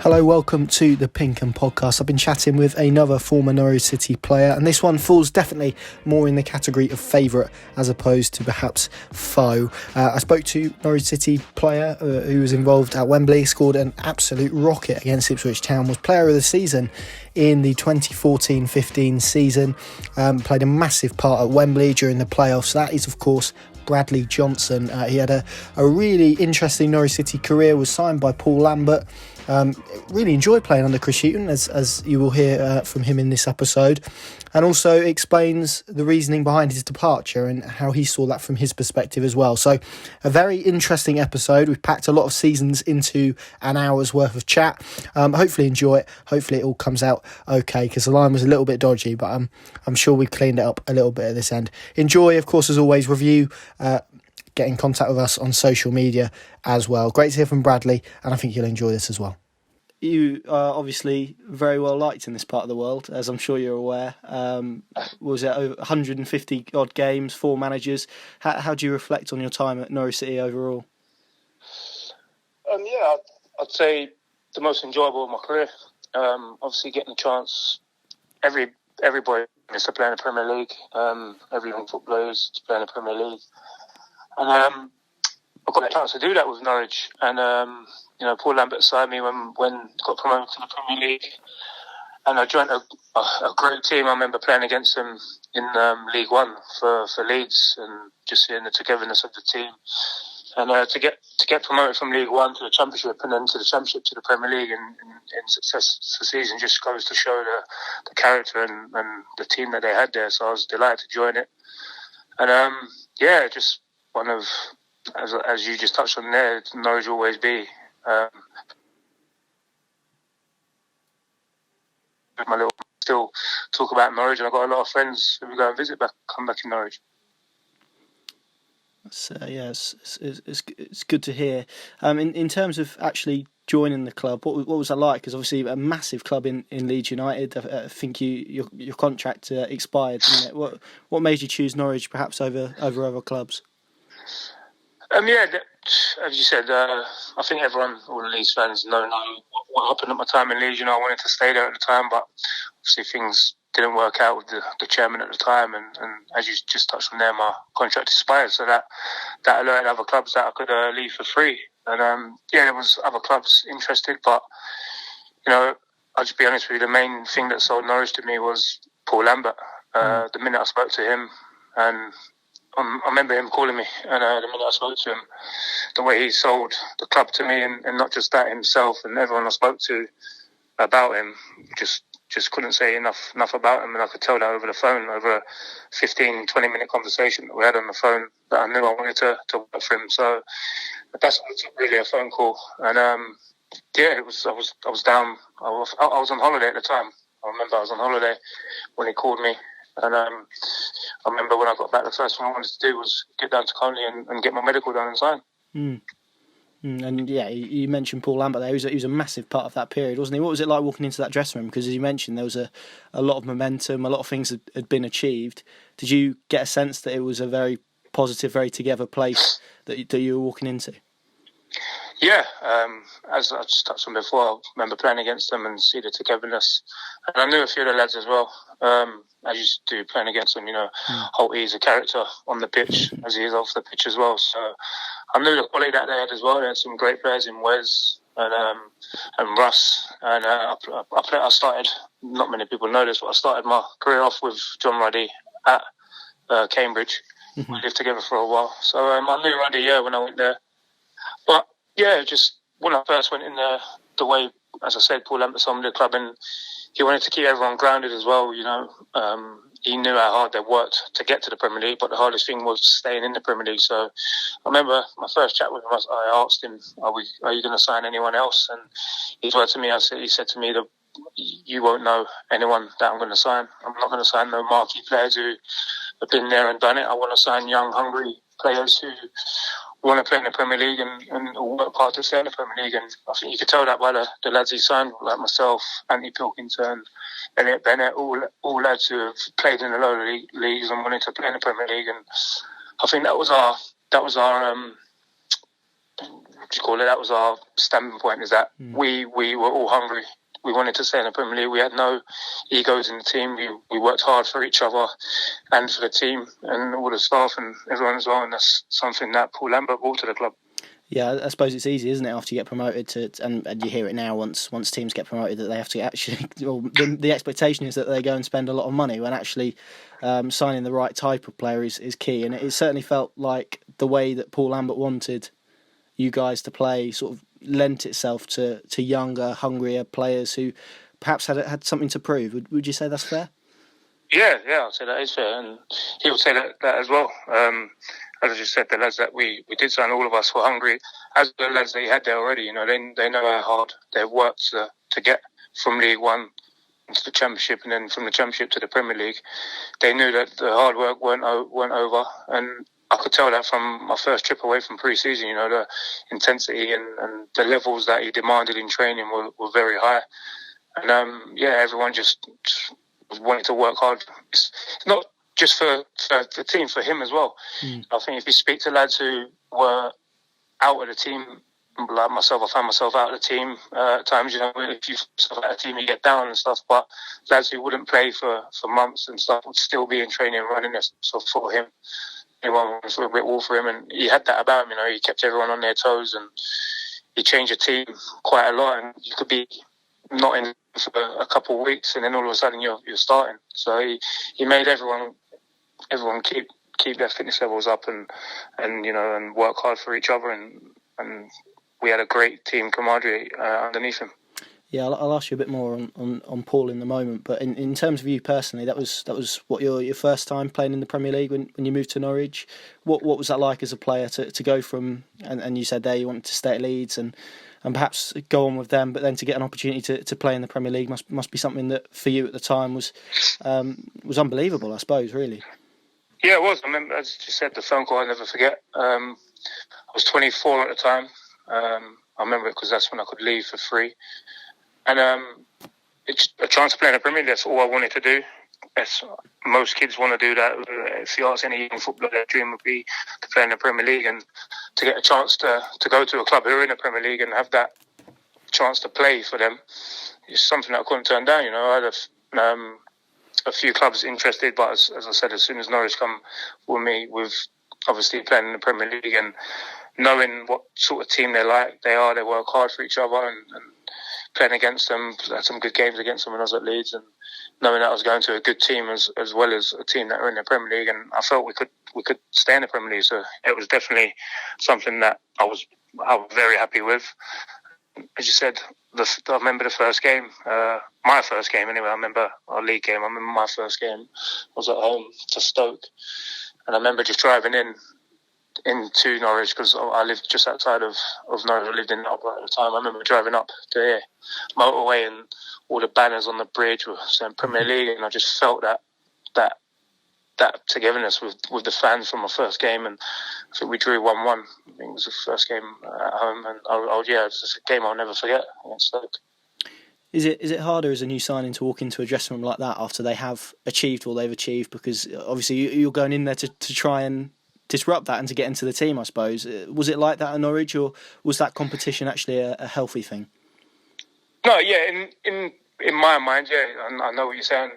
Hello, welcome to the PinkUn podcast. I've been chatting with another former Norwich City player, and this one falls definitely more in the category of favourite as opposed to perhaps foe. I spoke to Norwich City player who was involved at Wembley, scored an absolute rocket against Ipswich Town, was player of the season in the 2014-15 season, played a massive part at Wembley during the playoffs. That is, of course, Bradley Johnson. He had a really interesting Norwich City career, was signed by Paul Lambert. Really enjoyed playing under Chris Hughton, as you will hear from him in this episode, and also explains the reasoning behind his departure and how he saw that from his perspective as well. So a very interesting episode. We've packed a lot of seasons into an hour's worth of chat. Hopefully enjoy it. Hopefully it all comes out okay, because the line was a little bit dodgy, but I'm sure we've cleaned it up a little bit at this end. Enjoy, of course, as always, review, get in contact with us on social media as well. Great to hear from Bradley, and I think you'll enjoy this as well. You are obviously very well liked in this part of the world, as I'm sure you're aware. Was it over 150 odd games, 4 managers? How do you reflect on your time at Norwich City overall? I'd say the most enjoyable of my career. Obviously, getting a chance. Everybody is to play in the Premier League. Every young footballer is to play in the Premier League. And I got a chance to do that with Norwich. And, Paul Lambert signed me when got promoted to the Premier League. And I joined a great team. I remember playing against them in League One for Leeds, and just seeing the togetherness of the team. And to get promoted from League One to the Championship, and then to the Championship to the Premier League in success the season, just goes to show the character and the team that they had there. So I was delighted to join it. And just one of, as you just touched on there, Norwich will always be. Still talk about Norwich, and I've got a lot of friends who go and come back in Norwich. It's good to hear. In terms of actually joining the club, what was that like? Because obviously a massive club in Leeds United. I think your contract expired, didn't it? What made you choose Norwich perhaps over other clubs? As you said, I think all the Leeds fans know what happened at my time in Leeds. I wanted to stay there at the time, but obviously things didn't work out with the chairman at the time, and as you just touched on there, my contract expired, so that alerted other clubs that I could leave for free. And there was other clubs interested, but I'll just be honest with you, the main thing that sold Norwich to me was Paul Lambert. The minute I spoke to him, and I remember him calling me, and the minute I spoke to him, the way he sold the club to me, and not just that, himself and everyone I spoke to about him, just couldn't say enough about him. And I could tell that over the phone, over a 15, 20-minute conversation that we had on the phone, that I knew I wanted to work for him. So that's really a phone call. And it was. I was down. I was on holiday at the time. I remember I was on holiday when he called me. And I remember when I got back, the first thing I wanted to do was get down to Conley and get my medical done and sign. And you mentioned Paul Lambert there. He was a massive part of that period, wasn't he? What was it like walking into that dressing room? Because as you mentioned, there was a lot of momentum, a lot of things had been achieved. Did you get a sense that it was a very positive, very together place that you were walking into? Yeah, as I just touched on before, I remember playing against them and see the togetherness. And I knew a few of the lads as well. As you do playing against them, Holty is a character on the pitch as he is off the pitch as well. So I knew the quality that they had as well. They had some great players in Wes and Russ. And I started, not many people know this, but I started my career off with John Ruddy at Cambridge. We lived together for a while. So I knew Ruddy, when I went there. But just when I first went in there, the way, as I said, Paul Lambert sold me the club, and he wanted to keep everyone grounded as well. He knew how hard they worked to get to the Premier League, but the hardest thing was staying in the Premier League. So I remember my first chat with him, I asked him, are you going to sign anyone else? And his word to me, he said to me that you won't know anyone that I'm going to sign. I'm not going to sign no marquee players who have been there and done it. I want to sign young, hungry players who want to play in the Premier League and work hard to stay in the Premier League. And I think you could tell that by the lads he signed, like myself, Anthony Pilkington, Elliot Bennett, all lads who have played in the lower leagues and wanted to play in the Premier League. And I think that was our that was our standing point, is that we were all hungry. We wanted to stay in the Premier League. We had no egos in the team. We worked hard for each other and for the team and all the staff and everyone as well. And that's something that Paul Lambert brought to the club. Yeah, I suppose it's easy, isn't it, after you get promoted and you hear it now once teams get promoted that they have to actually, well, the expectation is that they go and spend a lot of money, when actually signing the right type of player is key. And it certainly felt like the way that Paul Lambert wanted you guys to play sort of lent itself to younger, hungrier players who perhaps had something to prove. Would you say that's fair? Yeah, I'd say that is fair, and he would say that as well. As I just said, the lads that we did sign, all of us were hungry, as the lads that he had there already. They know how hard they've worked to get from League One into the Championship, and then from the Championship to the Premier League. They knew that the hard work weren't over, and I could tell that from my first trip away from pre-season. The intensity and the levels that he demanded in training were very high, and everyone just wanted to work hard. It's not just for the team, for him as well. I think if you speak to lads who were out of the team, like myself, I found myself out of the team at times. If you find out of the team, you get down and stuff. But lads who wouldn't play for months and stuff would still be in training and running this. So for him, anyone was a brick wall for him, and he had that about him. He kept everyone on their toes, and he changed the team quite a lot. And you could be not in for a couple of weeks, and then all of a sudden you're starting. So he made everyone keep their fitness levels up and work hard for each other, and we had a great team camaraderie underneath him. Yeah, I'll ask you a bit more on Paul in the moment, but in terms of you personally, that was what your first time playing in the Premier League when you moved to Norwich. What was that like as a player to go from, and you said there you wanted to stay at Leeds and perhaps go on with them, but then to get an opportunity to play in the Premier League must be something that for you at the time was unbelievable, I suppose, really. Yeah, it was. I remember, as you said, the phone call I'll never forget. I was 24 at the time. I remember it because that's when I could leave for free. And it's a chance to play in the Premier League. That's all I wanted to do. As most kids want to do that. If you ask any young footballer, their dream would be to play in the Premier League, and to get a chance to go to a club who are in the Premier League and have that chance to play for them is something that I couldn't turn down. I had a few clubs interested, but as I said, as soon as Norwich come with me, with obviously playing in the Premier League and knowing what sort of team they work hard for each other, and playing against them, I had some good games against them when I was at Leeds, and knowing that I was going to a good team as well as a team that were in the Premier League, and I felt we could stay in the Premier League. So it was definitely something that I was very happy with. As you said, I remember the first game, my first game anyway. I remember our league game. I remember my first game. I was at home to Stoke, and I remember just driving into Norwich, because I lived just outside of Norwich. I lived in Lambert at the time. I remember driving up to here, motorway, and all the banners on the bridge were saying Premier League, and I just felt that togetherness with the fans from my first game. And I think we drew 1-1. I think it was the first game at home, and it's just a game I'll never forget against Stoke. Is it harder as a new signing to walk into a dressing room like that after they have achieved all they've achieved? Because obviously you're going in there to try and disrupt that and to get into the team, I suppose. Was it like that at Norwich, or was that competition actually a healthy thing? No, yeah, in my mind, yeah, I know what you're saying.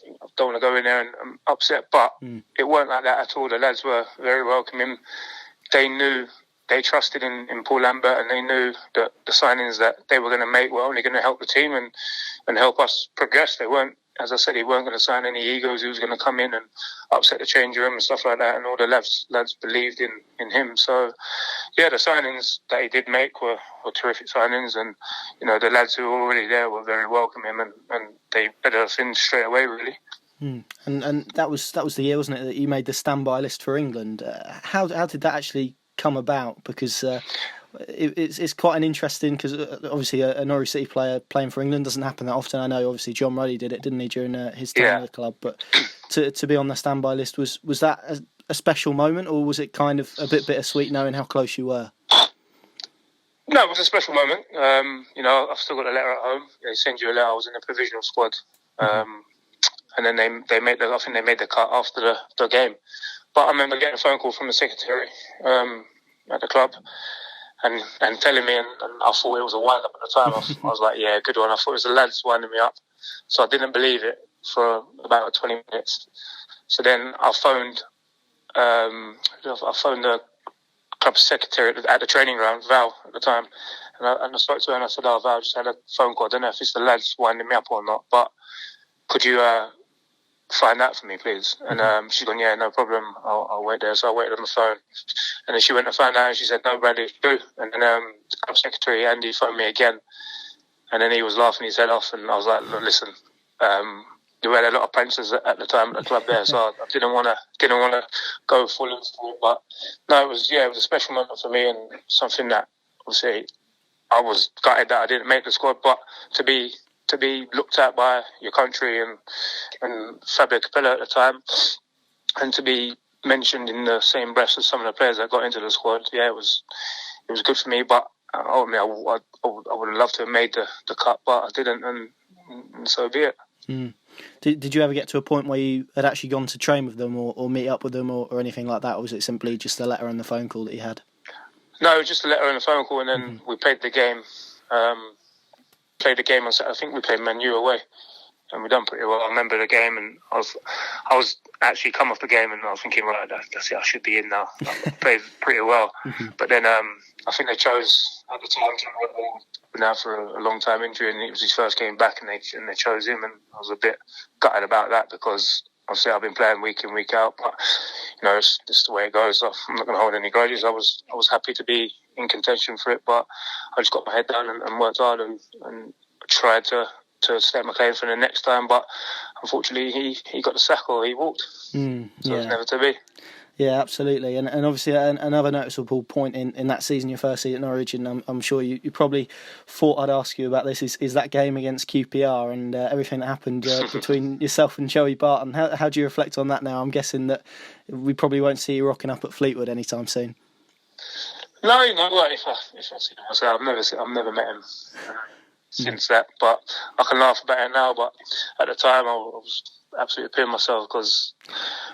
I don't want to go in there and upset, but it weren't like that at all. The lads were very welcoming. They knew, they trusted in Paul Lambert, and they knew that the signings that they were going to make were only going to help the team and help us progress. They weren't, as I said, he weren't going to sign any egos. He was going to come in and upset the change room and stuff like that, and all the lads believed in him. So, yeah, the signings that he did make were terrific signings, and the lads who were already there were very welcoming, and they let us in straight away, really. And that was the year, wasn't it, that you made the standby list for England? How did that actually come about? Because it's quite an interesting, because obviously a Norwich City player playing for England doesn't happen that often. I know obviously John Ruddy did it, didn't he, during his time at the club? But to be on the standby list, was that a special moment, or was it kind of a bit bittersweet knowing how close you were? No, it was a special moment. I've still got a letter at home. They send you a letter. I was in the provisional squad, and then they made the cut after the game. But I remember getting a phone call from the secretary at the club, and telling me, and I thought it was a wind-up at the time. I was like, yeah, good one. I thought it was the lads winding me up. So I didn't believe it for about 20 minutes. So then I phoned the club secretary at the training ground, Val, at the time. And I spoke to her and I said, Val, I just had a phone call. I don't know if it's the lads winding me up or not, but could you find out for me, please? And she's gone, yeah, no problem. I'll wait there. So I waited on the phone. And then she went to find out and she said, no, Bradley, it's true. And then the club secretary, Andy, phoned me again. And then he was laughing his head off. And I was like, look, listen, we had a lot of pranksters at the time at the club there. So I didn't want to go full into it. But no, it was a special moment for me and something that obviously I was gutted that I didn't make the squad. But to be looked at by your country and Fabio Capello at the time, and to be mentioned in the same breath as some of the players that got into the squad, it was good for me. But ultimately, I would have loved to have made the cut, but I didn't, and so be it. Mm. Did you ever get to a point where you had actually gone to train with them or meet up with them or anything like that, or was it simply just a letter and the phone call that you had? No, just a letter and a phone call, and then we played the game. On Saturday. I think we played Man U away, and we done pretty well. I remember the game, and I was actually come off the game, and I was thinking, right, that's it. I should be in now. I played pretty well, but then I think they chose at the time. Been out for a long time injury, and it was his first game back, and they chose him, and I was a bit gutted about that because obviously I've been playing week in, week out, but it's the way it goes. I'm not going to hold any grudges. I was happy to be in contention for it, but I just got my head down and worked hard and tried to step my claim for the next time, but unfortunately he got the sack or he walked. So it was never to be. Yeah, absolutely. And obviously another noticeable point in that season, your first season at Norwich, and I'm sure you probably thought I'd ask you about this, is that game against QPR and everything that happened between yourself and Joey Barton. How do you reflect on that now? I'm guessing that we probably won't see you rocking up at Fleetwood anytime soon. No, if I see him myself, I've never met him since that, but I can laugh about it now, but at the time I was absolutely peeing myself because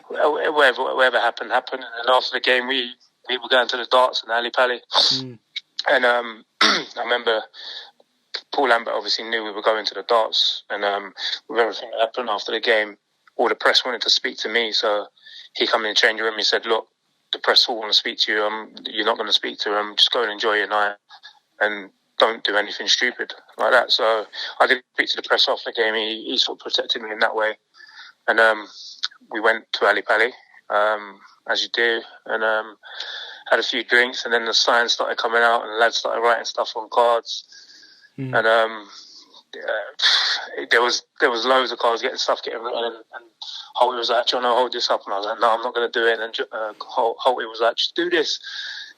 whatever happened. And then after the game, we were going to the darts in Ali Pally. And I remember Paul Lambert obviously knew we were going to the darts, and with everything that happened after the game, all the press wanted to speak to me, so he came in the changing room. He said, look, the press all want to speak to you. You're not going to speak to them. Just go and enjoy your night and don't do anything stupid like that. So I didn't speak to the press after the game. He sort of protected me in that way. And we went to Ali Pally, as you do, and had a few drinks, and then the signs started coming out and the lads started writing stuff on cards. And there was loads of cards getting written, and Holty was like, John, I'll hold this up. And I was like, no, I'm not going to do it. And Holty was like, just do this.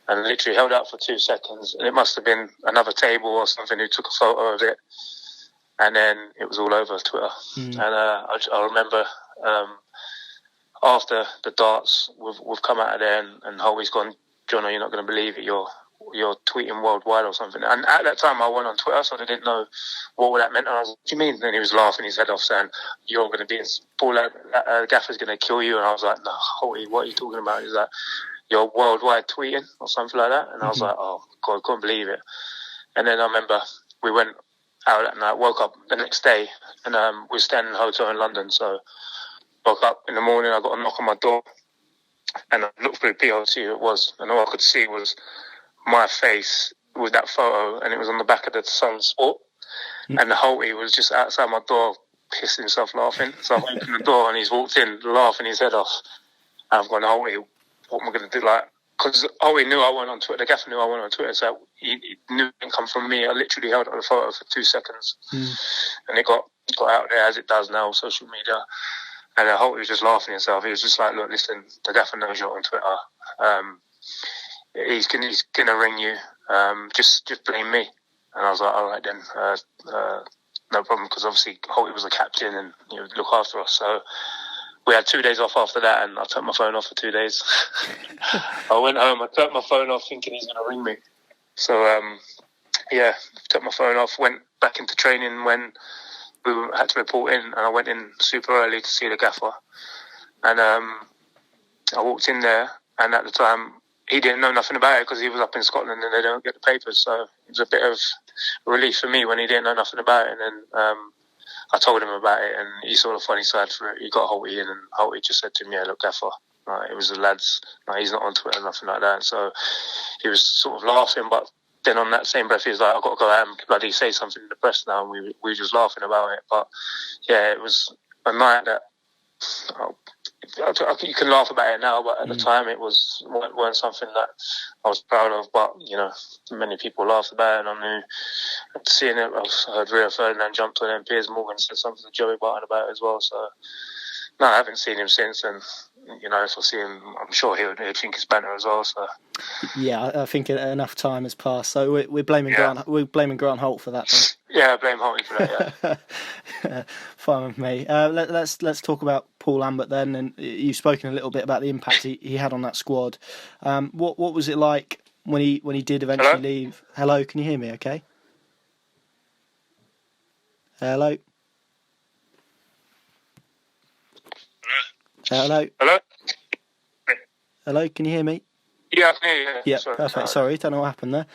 And literally held out for 2 seconds. And it must have been another table or something who took a photo of it. And then it was all over Twitter. And I remember after the darts, we've come out of there and Holty's gone, John, you're not going to believe it. You're tweeting worldwide or something. And at that time, I went on Twitter, so I didn't know what that meant. And I was like, what do you mean? And then he was laughing his head off, saying, you're going to be in Paul, Gaffer's going to kill you. And I was like, no, Holty, what are you talking about? He's like, you're worldwide tweeting or something like that. And I was like, oh, God, I couldn't believe it. And then I remember we went out that night, woke up the next day, and we were staying in a hotel in London. So woke up in the morning, I got a knock on my door, and I looked through the PLC who it was, and all I could see was my face with that photo, and it was on the back of the Sun Sport. And the Holty was just outside my door, pissing himself laughing. So I opened the door, and he's walked in, laughing his head off. And I've gone, Holty, what am I going to do? Because Holty knew I went on Twitter, the gaffer knew I went on Twitter, so he knew it didn't come from me. I literally held up the photo for 2 seconds, and it got out there as it does now, social media. And Holty was just laughing himself. He was just like, look, listen, the gaffer knows you're on Twitter. He's gonna ring you. Just blame me. And I was like, all right then, no problem, because obviously Holty was the captain and he would look after us. So we had 2 days off after that, and I took my phone off for 2 days. I went home, I took my phone off thinking he's gonna ring me. So took my phone off, went back into training when we had to report in, and I went in super early to see the gaffer. And I walked in there, and at the time, he didn't know nothing about it because he was up in Scotland and they don't get the papers. So it was a bit of relief for me when he didn't know nothing about it. And then I told him about it, and he saw the funny side for it. He got Holty in, and Holty just said to me, "Yeah, look, Gaffer, it was the lads. He's not on Twitter, nothing like that." So he was sort of laughing, but then on that same breath, he was like, "I've got to go out and bloody say something to the press now." And we were just laughing about it. But yeah, it was a night that you can laugh about it now, but at the time it weren't something that I was proud of. But many people laughed about it, and I knew seeing it. I heard Rio Ferdinand jumped on it, and Piers Morgan said something to Joey Barton about it as well. So no, I haven't seen him since, and if I see him, I'm sure he'd think it's banter as well. So yeah, I think enough time has passed. So we're blaming Grant. We're blaming Grant Holt for that. Then. Yeah, I blame Holty for that. Yeah, fine with me. Let's talk about Paul Lambert then. And you've spoken a little bit about the impact he had on that squad. What was it like when he did eventually leave? Hello, can you hear me? Okay. Hello. Hello. Hello. Hello, can you hear me? Yeah, I can hear you. Yeah, perfect. Sorry, don't know what happened there.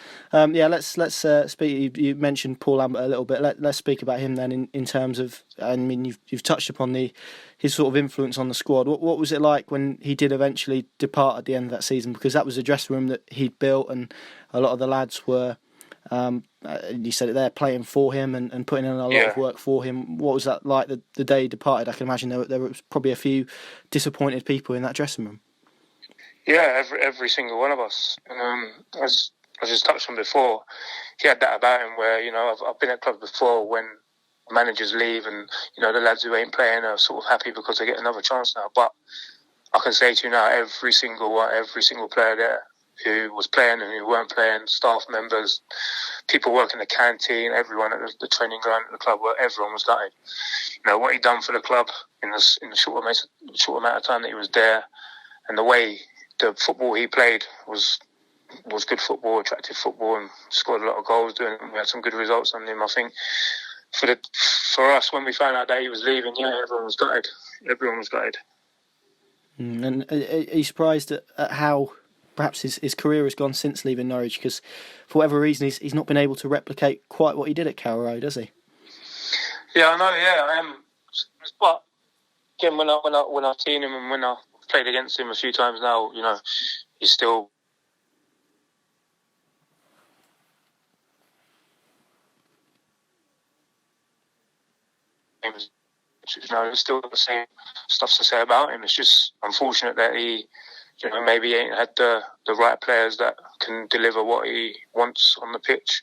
Let's speak. You mentioned Paul Lambert a little bit. Let's speak about him then in terms of. I mean, you've touched upon his sort of influence on the squad. What was it like when he did eventually depart at the end of that season? Because that was a dressing room that he'd built, and a lot of the lads were. You said it there, playing for him and putting in a lot of work for him. What was that like the day he departed? I can imagine there was probably a few disappointed people in that dressing room. Yeah, every single one of us. As I just touched on before, he had that about him where, I've been at clubs before when managers leave and, the lads who ain't playing are sort of happy because they get another chance now. But I can say to you now, every single player there who was playing and who weren't playing, staff members, people working the canteen, everyone at the training ground at the club, everyone was gutted. What he'd done for the club in the short amount of time that he was there, and the way the football he played was good football, attractive football, and scored a lot of goals. We had some good results on him. I think for us, when we found out that he was leaving, everyone was gutted. Everyone was gutted. And are you surprised at how perhaps his career has gone since leaving Norwich? Because for whatever reason, he's not been able to replicate quite what he did at Carrow Road, has he? Yeah, I know. Yeah, I am. But again, when I've seen him and when I played against him a few times now, he's still. There's still the same stuff to say about him. It's just unfortunate that he, maybe ain't had the right players that can deliver what he wants on the pitch.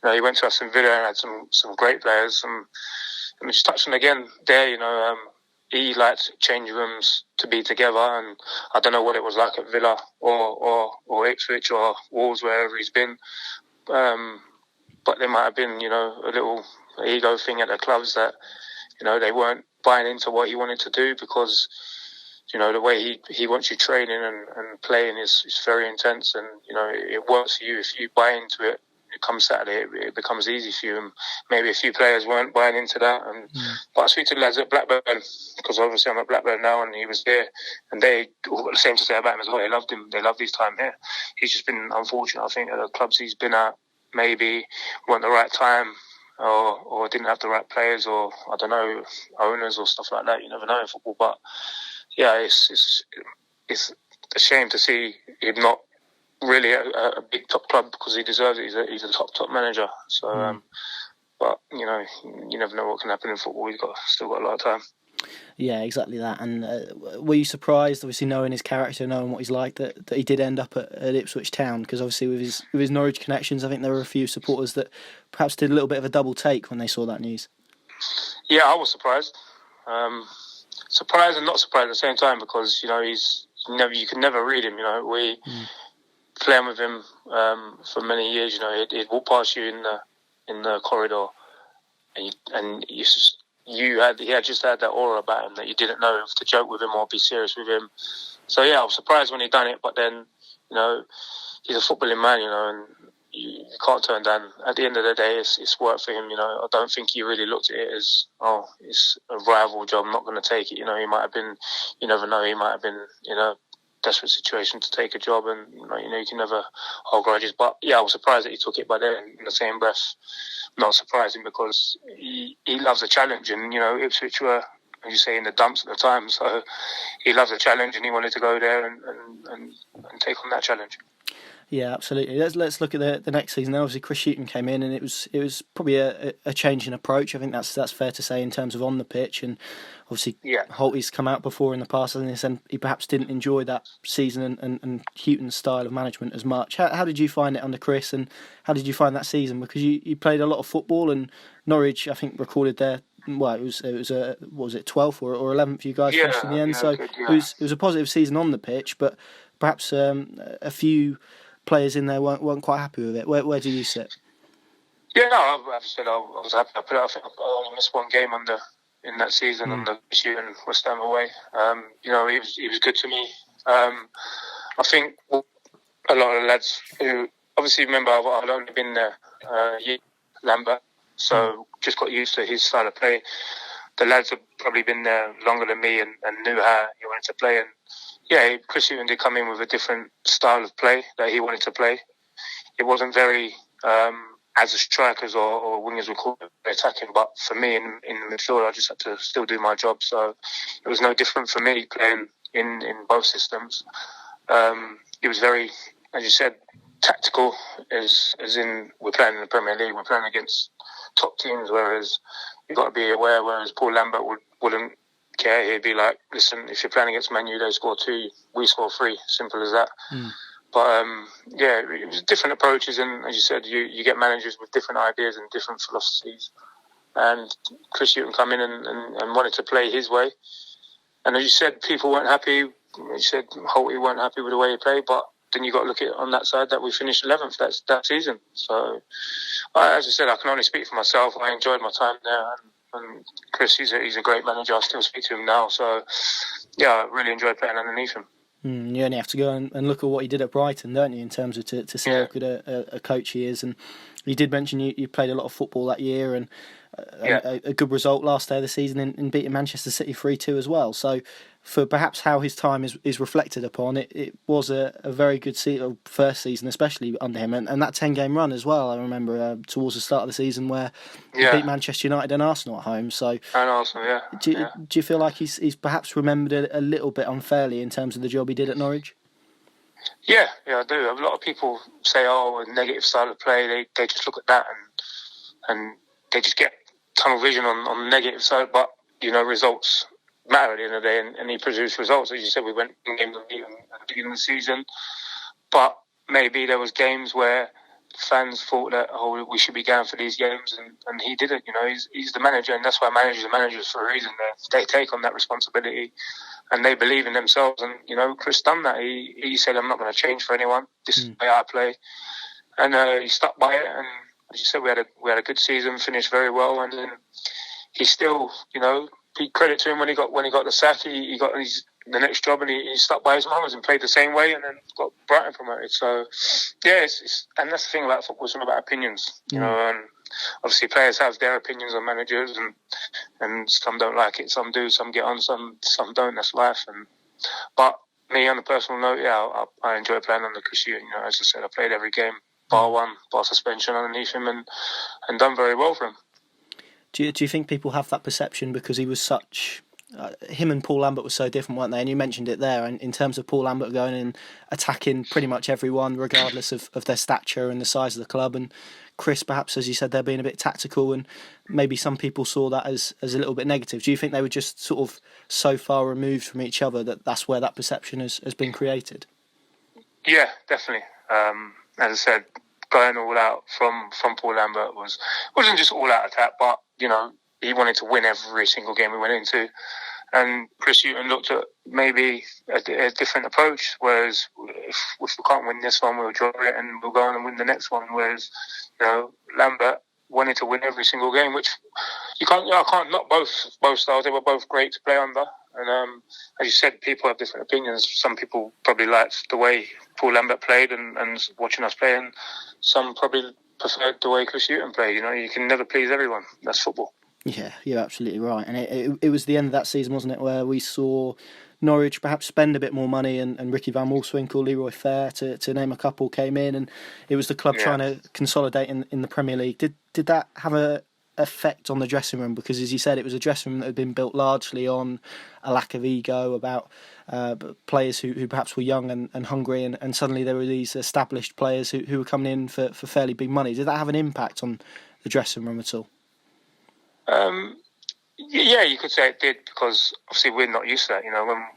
He went to Aston Villa and had some great players. And we just touched on again there, he liked change rooms to be together, and I don't know what it was like at Villa or Ipswich or Wolves, wherever he's been. But there might have been, a little ego thing at the clubs that, they weren't buying into what he wanted to do because, the way he wants you training and playing is very intense, and, it works for you. If you buy into it, come Saturday, it becomes easy for you. And maybe a few players weren't buying into that. But I speak to the lads at Blackburn, because obviously I'm at Blackburn now, and he was there, and they all got the same to say about him as well. They loved him. They loved his time here. He's just been unfortunate. I think at the clubs he's been at maybe weren't the right time, or didn't have the right players, or I don't know, owners or stuff like that. You never know in football. But yeah, it's a shame to see him not really a big top club, because he deserves it. He's a top manager. So, but you never know what can happen in football. He's still got a lot of time. Yeah, exactly that. And were you surprised, obviously knowing his character, knowing what he's like, that he did end up at Ipswich Town? Because obviously with his Norwich connections, I think there were a few supporters that perhaps did a little bit of a double take when they saw that news. Yeah, I was surprised. Surprised and not surprised at the same time, because you can never read him. We playing with him for many years. He'd walk past you in the corridor, and he had just had that aura about him that you didn't know if to joke with him or be serious with him. So yeah, I was surprised when he done it, but then he's a footballing man, and you can't turn down. At the end of the day, it's work for him. I don't think he really looked at it as, it's a rival job, I'm not going to take it. He might have been, you never know, he might have been desperate situation to take a job, and you can never hold grudges. But yeah, I was surprised that he took it. But then in the same breath, not surprising because he loves a challenge, and Ipswich were, as you say, in the dumps at the time, so he loves a challenge, and he wanted to go there and take on that challenge. Yeah, absolutely. Let's look at the next season. Obviously, Chris Hughton came in, and it was probably a change in approach. I think that's fair to say in terms of on the pitch. And obviously, Holtby's come out before in the past, and he perhaps didn't enjoy that season and Hughton's style of management as much. How did you find it under Chris, and how did you find that season? Because you played a lot of football, and Norwich, I think, recorded their. Well, it was what was it, 12th or 11th you guys finished in the end. So good, it was a positive season on the pitch, but perhaps a few players in there weren't quite happy with it. Where do you sit? Yeah, no, I've said I was happy. I think I only missed one game in that season on the issue and West Ham away. He was good to me. I think a lot of the lads who obviously remember I'd only been there Lambert, so just got used to his style of play. The lads have probably been there longer than me and knew how he wanted to play. And yeah, Chris Hughton did come in with a different style of play that he wanted to play. It wasn't very, as a strikers or wingers would call it, attacking. But for me, in the midfield, I just had to still do my job. So it was no different for me playing in both systems. It was very, as you said, tactical, as in we're playing in the Premier League, we're playing against top teams, whereas you've got to be aware, whereas Paul Lambert wouldn't care. He'd be like, listen, if you're playing against Man U, they score 2, we score 3, simple as that. But it was different approaches, and as you said, you get managers with different ideas and different philosophies, and Chris Hughton come in and wanted to play his way, and as you said, people weren't happy. You said Holty weren't happy with the way he played, but then you got to look at it on that side that we finished 11th that season. So as I said, I can only speak for myself. I enjoyed my time there, and Chris, he's a great manager. I still speak to him now. So, yeah, I really enjoyed playing underneath him. You only have to go and look at what he did at Brighton, don't you, in terms of to see how good a coach he is. And you did mention you played a lot of football that year, and a good result last day of the season in beating Manchester City 3-2 as well. So for perhaps how his time is reflected upon, it was a very good first season, especially under him, and that 10-game run as well. I remember towards the start of the season where he beat Manchester United and Arsenal at home. So and Arsenal, do you feel like he's perhaps remembered a little bit unfairly in terms of the job he did at Norwich? Yeah, I do. A lot of people say, a negative style of play. They just look at that and they just get tunnel vision on the negative side. But, results matter at the end of the day, and he produced results. As you said, we went in games at the beginning of the season. But maybe there was games where fans thought that, we should be going for these games, and he didn't. He's the manager, and that's why managers are managers for a reason. They take on that responsibility, and they believe in themselves. And, Chris done that. He said, I'm not going to change for anyone. This is the way I play. And he stuck by it. And as you said, we had a good season, finished very well. And then he still, credit to him when he got the sack. He got the next job, and he stuck by his morals and played the same way, and then got Brighton promoted. So, yeah, and that's the thing about football. It's all about opinions, and obviously players have their opinions on managers, and some don't like it, some do, some get on, some don't. That's life. But me, on a personal note, I enjoy playing under Chris Hughton. As I said, I played every game, bar suspension underneath him, and done very well for him. Do you think people have that perception because he was such... him and Paul Lambert were so different, weren't they? And you mentioned it there, and in terms of Paul Lambert going and attacking pretty much everyone, regardless of their stature and the size of the club, and Chris, perhaps, as you said, they're being a bit tactical, and maybe some people saw that as a little bit negative. Do you think they were just sort of so far removed from each other that's where that perception has been created? Yeah, definitely. As I said, going all out from Paul Lambert wasn't just all out attack, but he wanted to win every single game we went into. And Chris Hughton looked at maybe a different approach, whereas if we can't win this one, we'll draw it and we'll go on and win the next one. Whereas, Lambert wanted to win every single game, which I can't knock both styles. They were both great to play under. And as you said, people have different opinions. Some people probably liked the way Paul Lambert played and watching us play, and some probably preferred the way Chris Hughton played. You can never please everyone. That's football. Yeah, you're absolutely right. And it was the end of that season, wasn't it, where we saw Norwich perhaps spend a bit more money, and Ricky Van Wolfswinkel, Leroy Fair, to name a couple, came in, and it was the club Yeah. trying to consolidate in the Premier League. Did that have a effect on the dressing room? Because, as you said, it was a dressing room that had been built largely on a lack of ego about players who perhaps were young and hungry, and suddenly there were these established players who were coming in for fairly big money. Did that have an impact on the dressing room at all? Yeah, you could say it did, because obviously we're not used to that.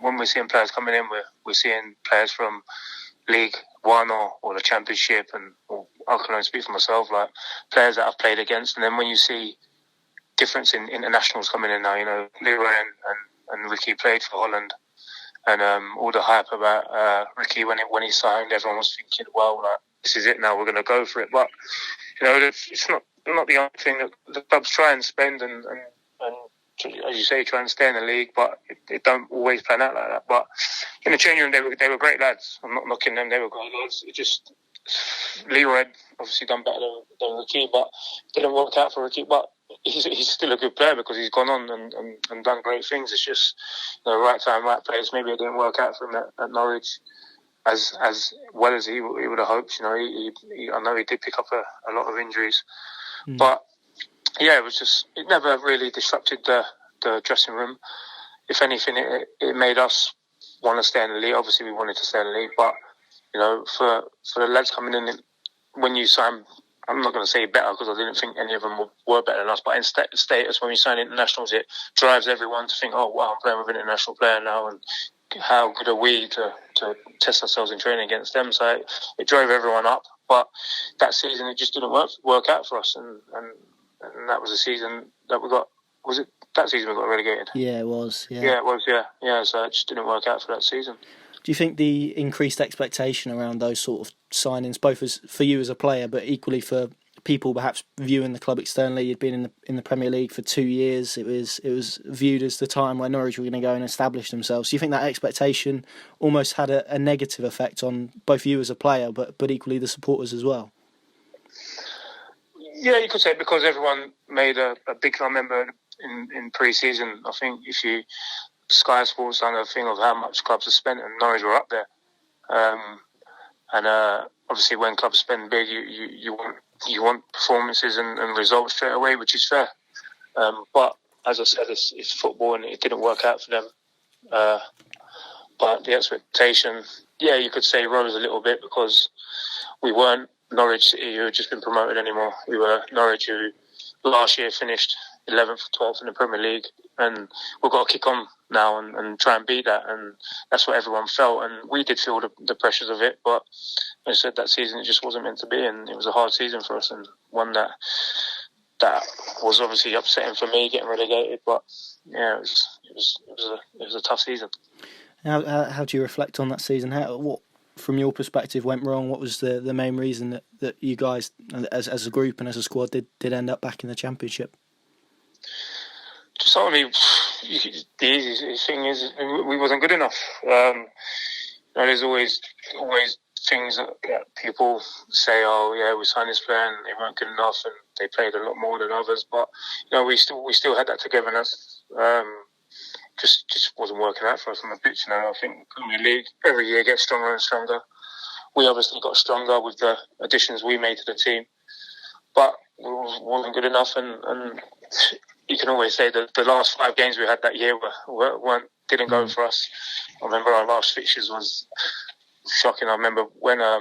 When we're seeing players coming in, we're seeing players from League One or the Championship, and I can only speak for myself, like players that I've played against. And then when you see difference in internationals coming in now, Leroy and Ricky played for Holland, and all the hype about Ricky when he signed, everyone was thinking, well, like, this is it now, we're going to go for it. But it's not the only thing that the clubs try and spend and as you say, try and stay in the league, but it don't always plan out like that. But in the changing room, they were great lads. I'm not knocking them; they were great lads. It just Leroy had obviously done better than Ricky, but didn't work out for Ricky. But he's still a good player because he's gone on and done great things. It's just right time, right place. Maybe it didn't work out for him at Norwich as well as he would have hoped. I know he did pick up a lot of injuries, but. Yeah, it never really disrupted the dressing room. If anything, it made us want to stay in the league. Obviously, we wanted to stay in the league, but for the lads coming in, when you sign, I'm not going to say better because I didn't think any of them were better than us. But in status, when we sign internationals, it drives everyone to think, oh wow, I'm playing with an international player now, and how good are we to test ourselves in training against them? So it drove everyone up. But that season, it just didn't work out for us, and that was the season that we got. Was it that season we got relegated? Yeah, it was. Yeah, it was. Yeah. So it just didn't work out for that season. Do you think the increased expectation around those sort of signings, both for you as a player, but equally for people perhaps viewing the club externally? You'd been in the Premier League for 2 years. It was viewed as the time where Norwich were going to go and establish themselves. Do you think that expectation almost had a negative effect on both you as a player, but equally the supporters as well? Yeah, you could say, because everyone made a big, I remember in pre-season, I think if you Sky Sports done a thing of how much clubs have spent, and Norwich were up there. And obviously when clubs spend big, you want performances and results straight away, which is fair. But as I said, it's football, and it didn't work out for them. But the expectation, yeah, you could say rose a little bit, because we weren't Norwich City, who had just been promoted, anymore. We were Norwich, who last year finished 11th, 12th in the Premier League, and we've got to kick on now and try and beat that, and that's what everyone felt, and we did feel the pressures of it. But as I said, that season it just wasn't meant to be, and it was a hard season for us, and one that was obviously upsetting for me, getting relegated. But yeah, it was a tough season. How do you reflect on that season? What, from your perspective, went wrong? What was the main reason that you guys, as a group and as a squad, did end up back in the Championship? Just, I mean, the easy thing is we wasn't good enough. There's always things that people say, oh yeah, we signed this player and they weren't good enough and they played a lot more than others. But we still had that togetherness. Just wasn't working out for us on the pitch. I think Premier League every year gets stronger and stronger. We obviously got stronger with the additions we made to the team, but we wasn't good enough. And you can always say that the last 5 games we had that year didn't go for us. I remember our last fixtures was shocking. I remember when I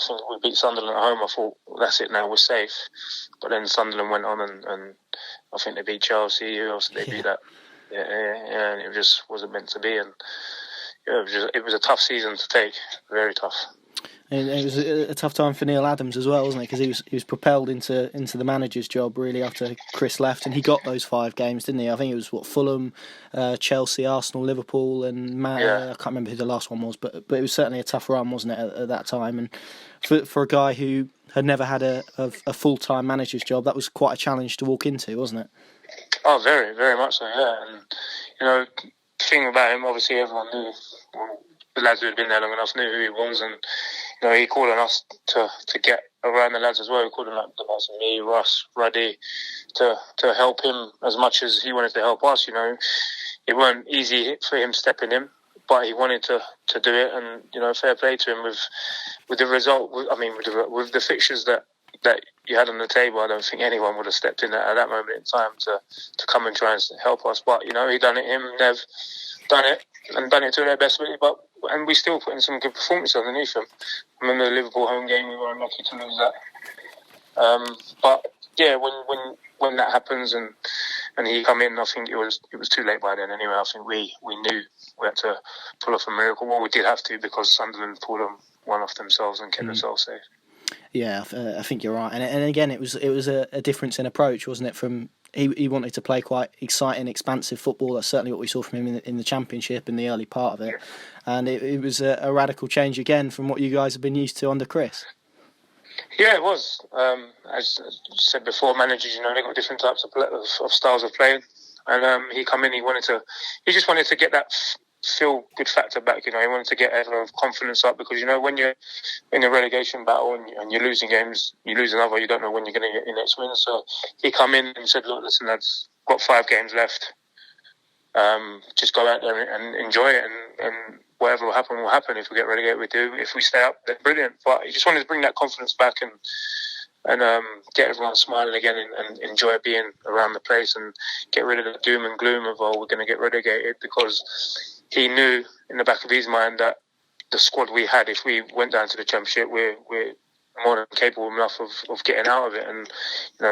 think we beat Sunderland at home, I thought, well, that's it now, we're safe. But then Sunderland went on and I think they beat Chelsea. Who else did they beat that? Yeah, and it just wasn't meant to be. And it was a tough season to take, very tough. And it was a tough time for Neil Adams as well, wasn't it? Because he was propelled into the manager's job really after Chris left, and he got those 5 games, didn't he? I think it was Fulham, Chelsea, Arsenal, Liverpool, and I can't remember who the last one was, but it was certainly a tough run, wasn't it, at that time? And for a guy who had never had a full-time manager's job, that was quite a challenge to walk into, wasn't it? Oh, very, very much so. Yeah, and the thing about him, obviously, everyone knew. The lads who had been there long enough knew who he was, and he called on us to get around the lads as well. He called them like the likes of me, Russ, Ruddy, to help him as much as he wanted to help us. It weren't easy for him stepping in, but he wanted to do it, and fair play to him with the result. With the fixtures that you had on the table, I don't think anyone would have stepped in at that moment in time to come and try and help us. But he done it. Him, Nev, done it and done it to their best ability. And we still put in some good performances underneath them. I remember the Liverpool home game, we were unlucky to lose that. But yeah, when that happens and he come in, I think it was too late by then anyway. I think we knew we had to pull off a miracle. Well, we did have to, because Sunderland pulled one off themselves and kept themselves safe. Yeah, I think you're right. And again, it was a difference in approach, wasn't it? From he wanted to play quite exciting, expansive football. That's certainly what we saw from him in the Championship in the early part of it. And it was a radical change again from what you guys have been used to under Chris. Yeah, it was. As I said before, managers, they got different types of styles of playing. And he come in, he just wanted to get that feel good factor back. He wanted to get everyone's confidence up, because when you're in a relegation battle and you're losing games, you lose another, you don't know when you're going to get your next win. So he come in and said, look, listen lads, got 5 games left, just go out there and enjoy it, and whatever will happen. If we get relegated, we do. If we stay up, then brilliant. But he just wanted to bring that confidence back and get everyone smiling again and enjoy being around the place, and get rid of the doom and gloom of, we're going to get relegated, because he knew in the back of his mind that the squad we had, if we went down to the Championship, we're more than capable enough of getting out of it. And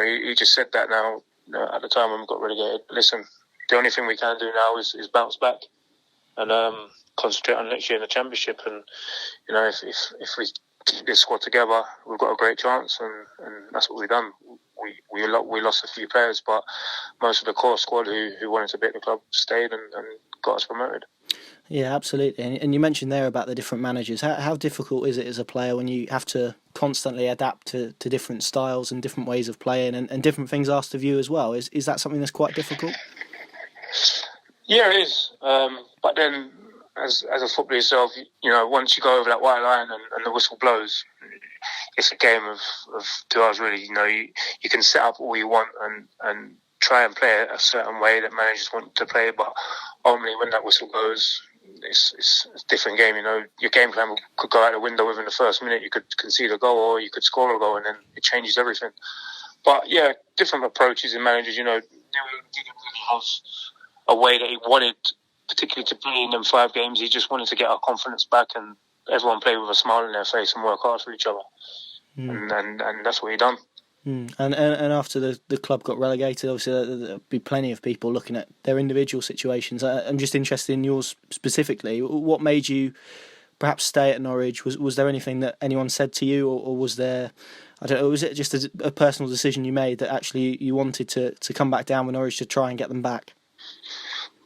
he just said that now. At the time when we got relegated, listen, the only thing we can do now is bounce back and concentrate on next year in the Championship. And if we keep this squad together, we've got a great chance. And that's what we've done. We lost a few players, but most of the core squad who wanted to be at the club stayed and got us promoted. Yeah, absolutely. And you mentioned there about the different managers. How difficult is it as a player when you have to constantly adapt to different styles and different ways of playing, and different things asked of you as well? Is that something that's quite difficult? Yeah, it is. But then, as a footballer yourself, once you go over that white line and the whistle blows, it's a game of 2 hours really. You can set up all you want and try and play it a certain way that managers want to play, but ultimately when that whistle goes, it's a different game. Your game plan could go out the window within the first minute. You could concede a goal, or you could score a goal, and then it changes everything. But yeah, different approaches in managers. Neil didn't really have a way that he wanted, particularly to play in them 5 games. He just wanted to get our confidence back and everyone play with a smile on their face and work hard for each other. And that's what he done. And after the club got relegated, obviously there'll be plenty of people looking at their individual situations. I'm just interested in yours specifically. What made you perhaps stay at Norwich? Was there anything that anyone said to you, or was there, I don't know, was it just a personal decision you made that actually you wanted to come back down with Norwich to try and get them back?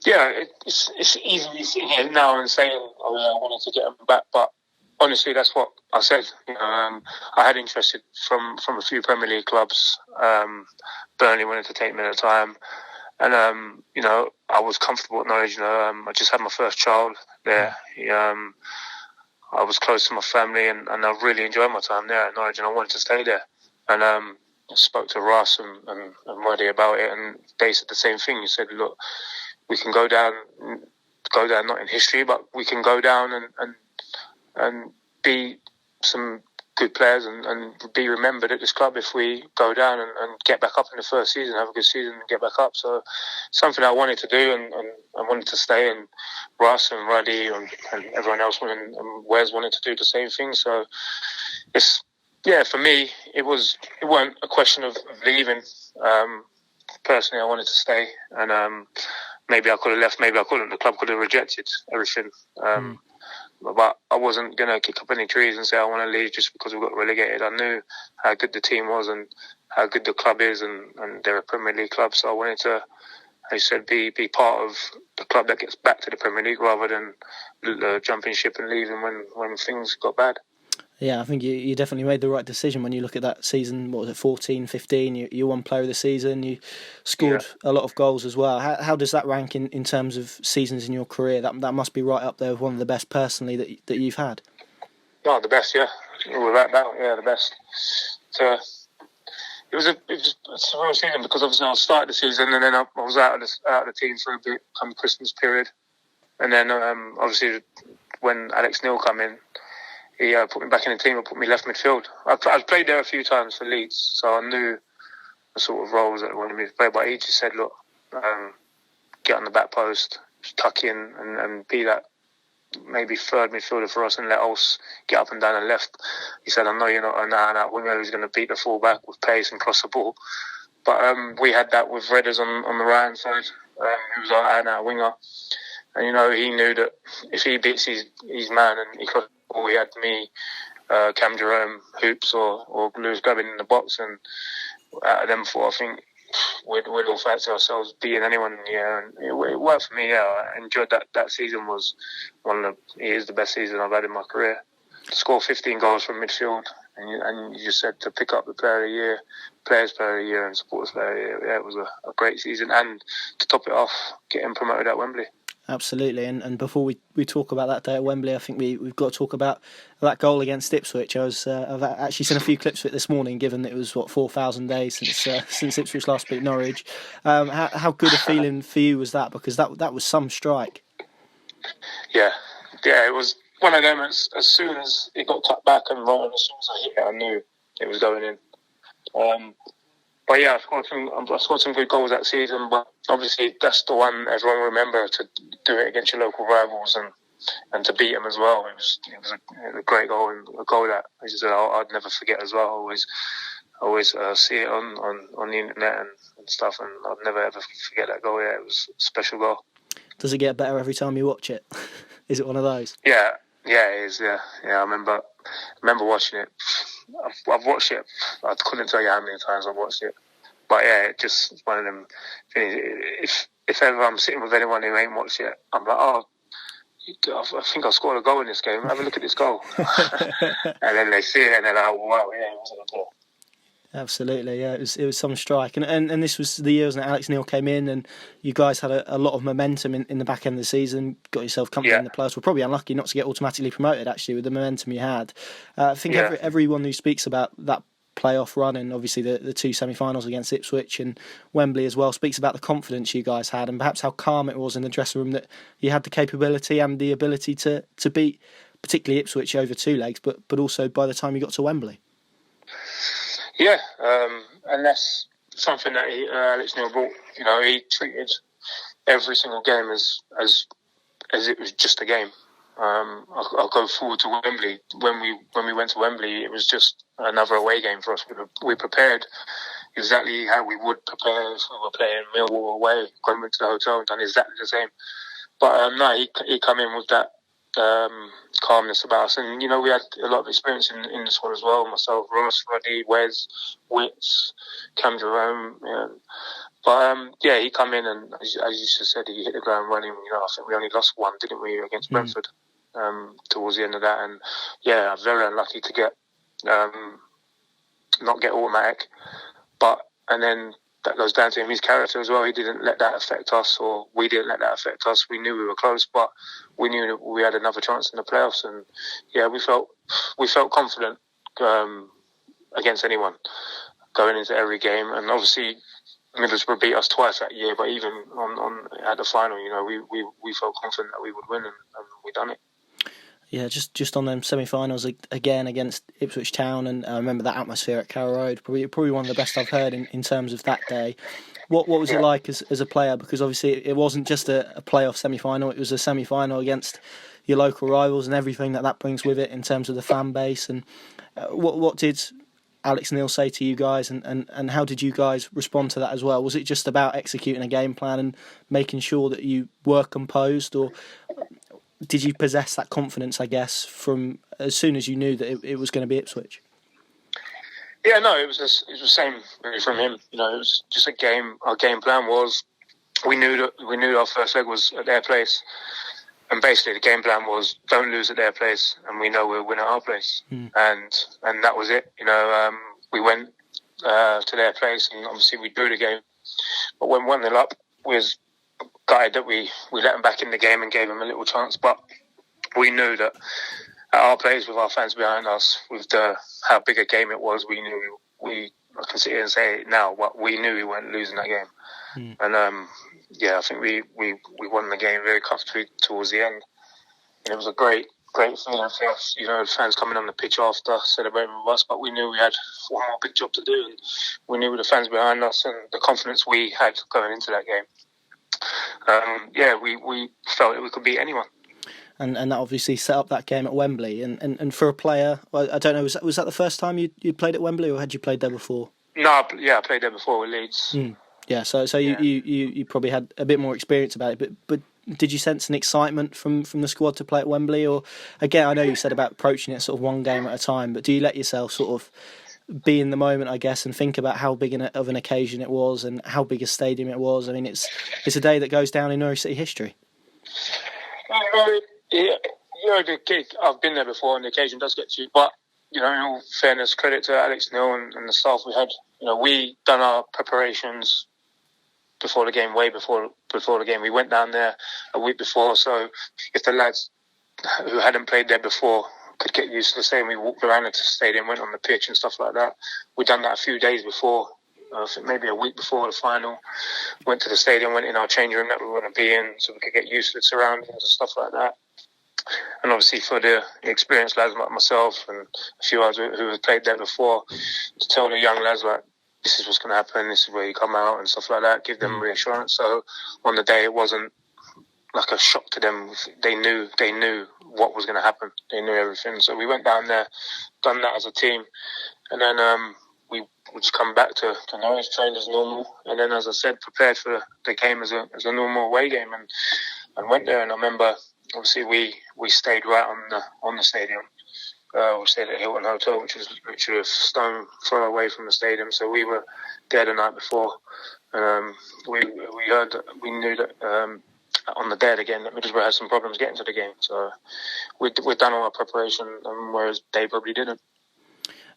Yeah, it's easy sitting here now and saying, I wanted to get them back, but honestly, that's what I said. I had interest from a few Premier League clubs. Burnley wanted to take me at the time. And, I was comfortable at Norwich. I just had my first child there. I was close to my family, and I really enjoyed my time there at Norwich, and I wanted to stay there. And I spoke to Ross and Muddy about it, and they said the same thing. He said, look, we can go down not in history, but we can go down and be some good players and be remembered at this club if we go down and get back up in the first season, have a good season and get back up. So something I wanted to do, and I wanted to stay, and Russ and Ruddy and everyone else and Wes wanted to do the same thing. So for me, it weren't a question of leaving. Personally, I wanted to stay, and maybe I could have left, maybe I couldn't. The club could have rejected everything. But I wasn't going to kick up any trees and say I want to leave just because we got relegated. I knew how good the team was and how good the club is, and they're a Premier League club. So I wanted to, as you said, be part of the club that gets back to the Premier League rather than jumping ship and leaving when things got bad. Yeah, I think you definitely made the right decision when you look at that season. What was it, 14-15? You won Player of the Season. You scored a lot of goals as well. How does that rank in terms of seasons in your career? That must be right up there with one of the best personally that you've had. Oh, the best, yeah. Without doubt, yeah, the best. it was a surreal season because obviously I started the season and then I was out of the team for a bit come Christmas period, and then obviously when Alex Neil come in, he put me back in the team and put me left midfield. I've played there a few times for Leeds, so I knew the sort of roles that I wanted me to play. But he just said, look, get on the back post, tuck in and be that maybe third midfielder for us and let us get up and down and left. He said, I know you're not an out-and-out winger who's going to beat the full-back with pace and cross the ball. But we had that with Redders on the right-hand side, who was our out-and-out winger. And, he knew that if he beats his man and he crossed the ball, he had me, Cam Jerome, Hoops or Lewis Gubbin in the box. And out of them four, I think we'd all fancy ourselves beating anyone in the year. And it worked for me, yeah. I enjoyed that. That season was it is the best season I've had in my career. To score 15 goals from midfield, and you just said to pick up the Player of the Year, Players Player of the Year and Supporters Player of the Year. Yeah, it was a great season. And to top it off, getting promoted at Wembley. Absolutely, and before we talk about that day at Wembley, I think we've got to talk about that goal against Ipswich. I've actually seen a few clips of it this morning, given that it was 4,000 days since Ipswich last beat Norwich. How good a feeling for you was that? Because that was some strike. Yeah, it was one of them. As soon as it got cut back and rolled, as soon as I hit it, I knew it was going in. But yeah, I scored some good goals that season. But obviously, that's the one everyone will remember, to do it against your local rivals and to beat them as well. It was a great goal, and a goal that I'd never forget as well. I always see it on the internet and stuff, and I'd never ever forget that goal. Yeah, it was a special goal. Does it get better every time you watch it? Is it one of those? Yeah, it is. Yeah. I remember watching it. I've watched it. I couldn't tell you how many times I've watched it. But yeah, it's just one of them things. If ever I'm sitting with anyone who ain't watched it, I'm like, I think I scored a goal in this game. Have a look at this goal. And then they see it and they're like, wow, yeah, it wasn't a goal. Absolutely, yeah, it was some strike, and this was the years that Alex Neil came in, and you guys had a lot of momentum in the back end of the season. Got yourself comfortably in the playoffs. We're probably unlucky not to get automatically promoted, actually, with the momentum you had. I think everyone who speaks about that playoff run, and obviously the two semi-finals against Ipswich and Wembley as well, speaks about the confidence you guys had and perhaps how calm it was in the dressing room, that you had the capability and the ability to beat particularly Ipswich over two legs, but also by the time you got to Wembley. Yeah, and that's something that Alex Neil brought. He treated every single game as it was just a game. I'll go forward to Wembley. When we went to Wembley, it was just another away game for us. We prepared exactly how we would prepare if we were playing Millwall away, going to the hotel and done exactly the same. But no, he come in with that calmness about us, and we had a lot of experience in the squad as well. Myself, Ross, Ruddy, Wes, Witts, Cam Jerome. But he come in and as you just said, he hit the ground running. I think we only lost one, didn't we, against Brentford towards the end of that, and I'm very unlucky to get not get automatic, and then that goes down to him, his character as well. He didn't let that affect us, or we didn't let that affect us. We knew we were close, but we knew that we had another chance in the playoffs, and we felt confident against anyone going into every game. And obviously Middlesbrough beat us twice that year, but even on at the final, we felt confident that we would win, and we done it. Yeah, just on them semi-finals again against Ipswich Town, and I remember that atmosphere at Carrow Road, probably one of the best I've heard in terms of that day. What was it like as a player? Because obviously it wasn't just a playoff semi-final; it was a semi-final against your local rivals and everything that brings with it in terms of the fan base. And what did Alex Neil say to you guys, and how did you guys respond to that as well? Was it just about executing a game plan and making sure that you were composed, or did you possess that confidence, I guess, from as soon as you knew that it was going to be Ipswich? Yeah, no, it was the same really from him. It was just a game. Our game plan was we knew our first leg was at their place, and basically the game plan was don't lose at their place, and we know we'll win at our place, and that was it. We went to their place, and obviously we drew the game, but when 1-0 up, we was gutted that we let them back in the game and gave them a little chance, but we knew that at our place with our fans behind us, with how big a game it was, we knew I can sit here and say it now, but we knew we weren't losing that game. And I think we won the game very comfortably towards the end. And it was a great feeling for us. The fans coming on the pitch after celebrating with us, but we knew we had one more big job to do, and we knew with the fans behind us and the confidence we had going into that game. We felt that we could beat anyone. And that obviously set up that game at Wembley. And for a player, I don't know, was that the first time you played at Wembley, or had you played there before? No, I played there before with Leeds. Yeah, so you probably had a bit more experience about it, but did you sense an excitement from the squad to play at Wembley? Or, again, I know you said about approaching it sort of one game at a time, but do you let yourself sort of be in the moment, I guess, and think about how big of an occasion it was and how big a stadium it was? I mean, it's a day that goes down in Norwich City history. The gig, I've been there before, and the occasion does get to you. But, in all fairness, credit to Alex Neil and the staff we had. We done our preparations before the game, way before the game. We went down there a week before, so if the lads who hadn't played there before could get used to the stadium, we walked around the stadium, went on the pitch and stuff like that. We'd done that a few days before, I think maybe a week before the final. Went to the stadium, went in our changing room that we were going to be in, so we could get used to the surroundings and stuff like that. And obviously for the experienced lads like myself and a few others who had played there before, to tell the young lads, like, this is what's going to happen, this is where you come out and stuff like that, give them reassurance. So on the day, it wasn't like a shock to them. They knew what was going to happen. They knew everything. So we went down there, done that as a team, and then we just come back to Canaries, trained as normal, and then, as I said, prepared for the game as a normal away game, and went there. And I remember, obviously, we stayed right on the stadium. We stayed at Hughton Hotel, which was literally a stone throw away from the stadium. So we were there the night before. We knew that on the day of the game that Middlesbrough had some problems getting to the game. So we'd done all our preparation, whereas they probably didn't.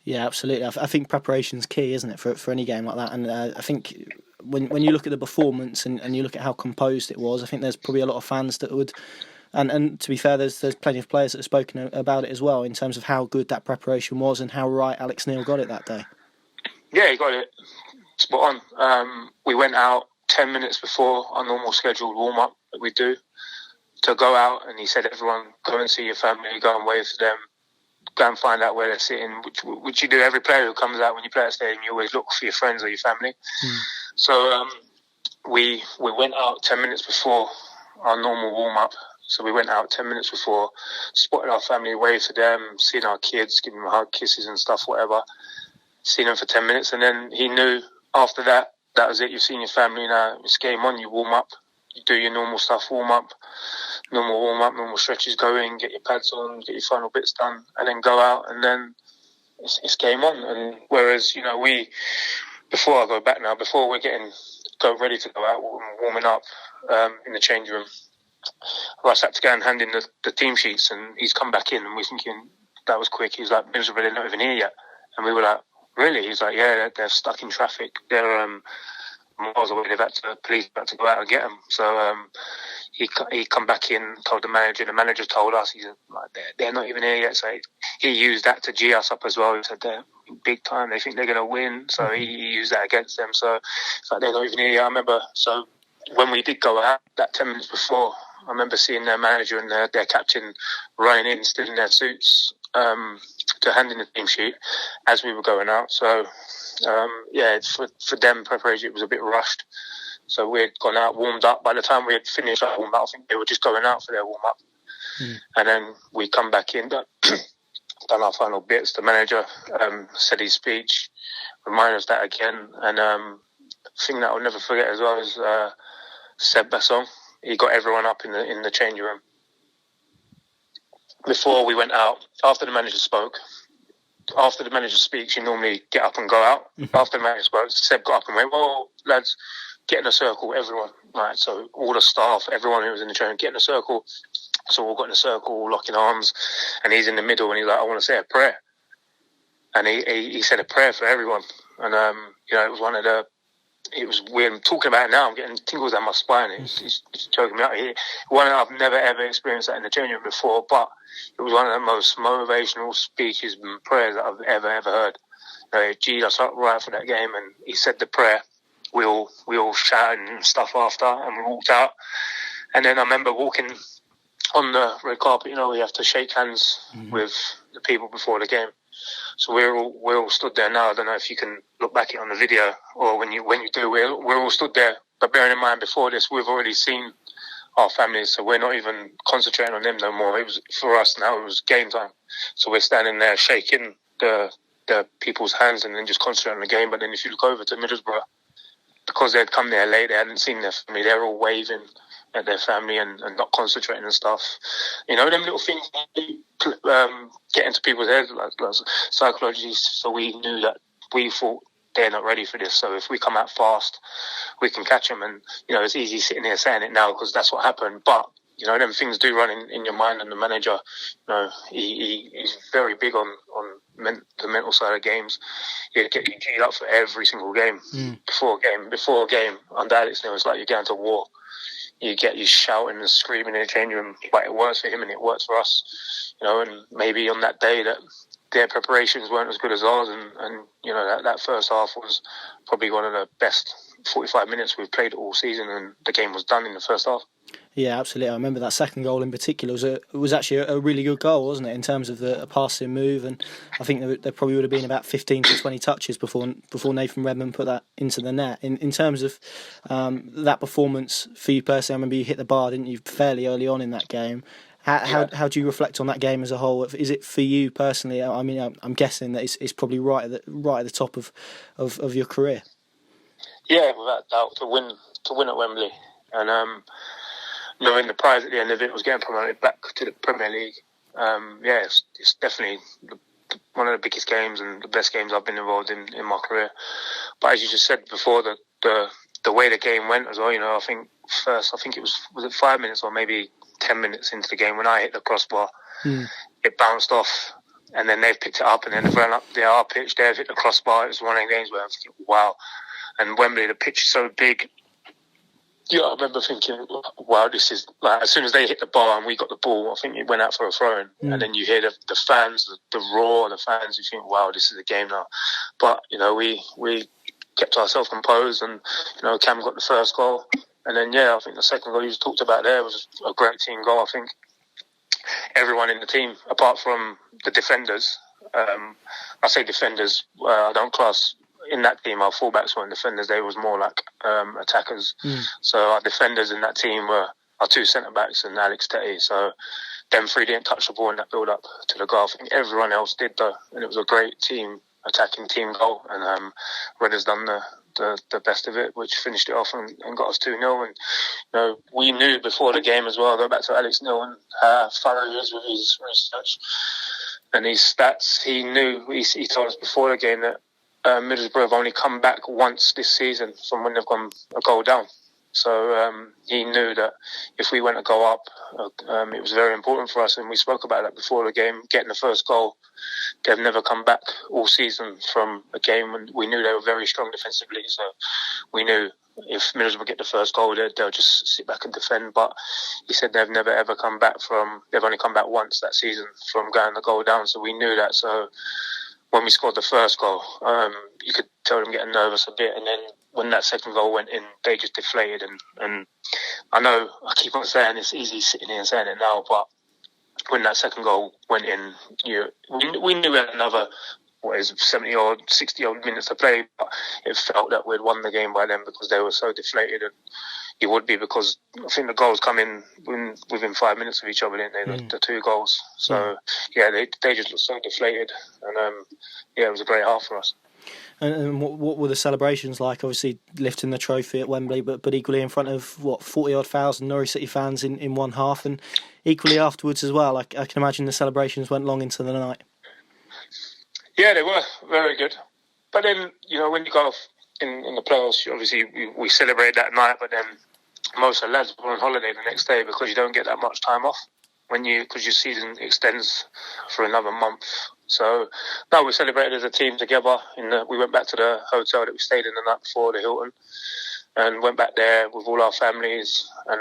Yeah, absolutely. I think preparation's key, isn't it, for any game like that? And I think when you look at the performance and you look at how composed it was, I think there's probably a lot of fans that would. And to be fair, there's plenty of players that have spoken about it as well in terms of how good that preparation was and how right Alex Neil got it that day. Yeah, he got it spot on. We went out 10 minutes before our normal scheduled warm-up that we do to go out, and he said, everyone, go and see your family, go and wave to them, go and find out where they're sitting, which you do. Every player who comes out when you play at a stadium, you always look for your friends or your family. So we went out 10 minutes before our normal warm-up. So we went out 10 minutes before, spotted our family, waved to them, seen our kids, giving them a hug, kisses and stuff, whatever. Seen them for 10 minutes, and then he knew after that, that was it. You've seen your family now. It's game on. You warm up. You do your normal stuff, normal stretches, go in, get your pads on, get your final bits done, and then go out, and then it's game on. And whereas, before I go back now, before we're go ready to go out, warming up in the change room, I had to go and hand in the team sheets, and he's come back in, and we're thinking, that was quick. He's like, Middlesbrough, they're not even here yet. And we were like, really? He's like, yeah, they're stuck in traffic. They're miles away. Police had to go out and get them. So he come back in, told the manager. The manager told us, he's like, they're not even here yet. So he used that to G us up as well. He said, they're big time. They think they're going to win. So he used that against them. So it's like, they're not even here yet. I remember, so when we did go out, that 10 minutes before, I remember seeing their manager and their captain running in, still in their suits, to hand in the team sheet as we were going out. So, for them, preparation, it was a bit rushed. So we had gone out, warmed up. By the time we had finished our warm-up, I think they were just going out for their warm-up. And then we come back in, done our final bits. The manager said his speech, reminded us that again. And the thing that I'll never forget as well is Seb Basson. He got everyone up in the changing room. Before we went out, after the manager spoke, after the manager speaks, you normally get up and go out. After the manager spoke, Seb got up and went, well, lads, get in a circle, everyone. Right, so all the staff, everyone who was in the training, get in a circle. So we all got in a circle, all locking arms, and he's in the middle, and he's like, I want to say a prayer. And he said a prayer for everyone. And, it was one of the... It was weird. I'm talking about it now. I'm getting tingles down my spine. It's choking me out. I've never, ever experienced that in the changing room before, but it was one of the most motivational speeches and prayers that I've ever heard. G'd us up right for that game, and he said the prayer. We all shouted and stuff after, and we walked out. And then I remember walking on the red carpet. We have to shake hands with the people before the game. So we're all stood there now. I don't know if you can look back on the video, or when you do, we're all stood there. But bearing in mind, before this, we've already seen our families, so we're not even concentrating on them no more. It was for us now. It was game time, so we're standing there shaking the people's hands and then just concentrating on the game. But then if you look over to Middlesbrough, because they'd come there late, they hadn't seen their family. They're all waving at their family and not concentrating and stuff. Them little things get into people's heads, like psychology. So we knew that we thought they're not ready for this. So if we come out fast, we can catch them. And, it's easy sitting here saying it now because that's what happened. But, them things do run in your mind. And the manager, he's very big on the mental side of games. He'd get you G'd up for every single game. Before a game, under Alex Neil, it's like you're going to war. You get you shouting and screaming in the changing room, but it works for him and it works for us. And maybe on that day that their preparations weren't as good as ours, and that first half was probably one of the best 45 minutes we've played all season, and the game was done in the first half. Yeah, absolutely. I remember that second goal in particular was actually a really good goal, wasn't it, in terms of the passing move, and I think there probably would have been about 15 to 20 touches before Nathan Redmond put that into the net. In terms of that performance for you personally, I remember you hit the bar, didn't you, fairly early on in that game. How do you reflect on that game as a whole? Is it for you personally? I mean, I'm guessing that it's probably right at the top of your career. Yeah, without doubt, to win at Wembley, and knowing the prize at the end of it was getting promoted back to the Premier League. It's definitely one of the biggest games and the best games I've been involved in my career. But as you just said before, the way the game went as well, I think it was it 5 minutes or maybe 10 minutes into the game when I hit the crossbar, it bounced off, and then they've picked it up and then they've run up our pitch, they've hit the crossbar. It was one of the games where I'm thinking, wow. And Wembley, the pitch is so big. I remember thinking, wow, this is like, as soon as they hit the bar and we got the ball, I think it went out for a throw-in. And then you hear the fans, the roar of the fans, you think, wow, this is a game now. But, we kept ourselves composed, and, Cam got the first goal. And then, I think the second goal you just talked about there was a great team goal. I think everyone in the team, apart from the defenders, I say defenders, I don't class in that team, our fullbacks weren't defenders, they was more like attackers. So our defenders in that team were our two centre-backs and Alex Tetty. So them three didn't touch the ball in that build-up to the goal. I think everyone else did, though. And it was a great attacking team goal. And Redder's done the best of it, which finished it off and got us 2-0. And, we knew before the game as well, go back to Alex Neil and how thorough he is with his research and his stats. He knew, he told us before the game that Middlesbrough have only come back once this season from when they've gone a goal down. So he knew that if we went to go up, it was very important for us. And we spoke about that before the game, getting the first goal. They've never come back all season from a game, and we knew they were very strong defensively. So we knew if Middlesbrough get the first goal, they'll just sit back and defend. But he said they've never ever come back they've only come back once that season from going the goal down. So we knew that. So when we scored the first goal, you could tell them getting nervous a bit. And then when that second goal went in, they just deflated. And I know I keep on saying it's easy sitting here and saying it now, but when that second goal went in, we knew we had another 70 or 60 odd minutes to play, but it felt that we'd won the game by then because they were so deflated. And you would be, because I think the goals come in within 5 minutes of each other, didn't they? The two goals. So they just looked so deflated, and it was a great half for us. And what were the celebrations like? Obviously lifting the trophy at Wembley, but equally in front of 40-odd thousand Norwich City fans in one half, and equally afterwards as well. I can imagine the celebrations went long into the night. Yeah, they were very good. But then, when you go off in the playoffs, obviously we celebrate that night, but then most of the lads were on holiday the next day because you don't get that much time off because your season extends for another month. So no, we celebrated as a team together. We went back to the hotel that we stayed in the night before, the Hughton, and went back there with all our families. And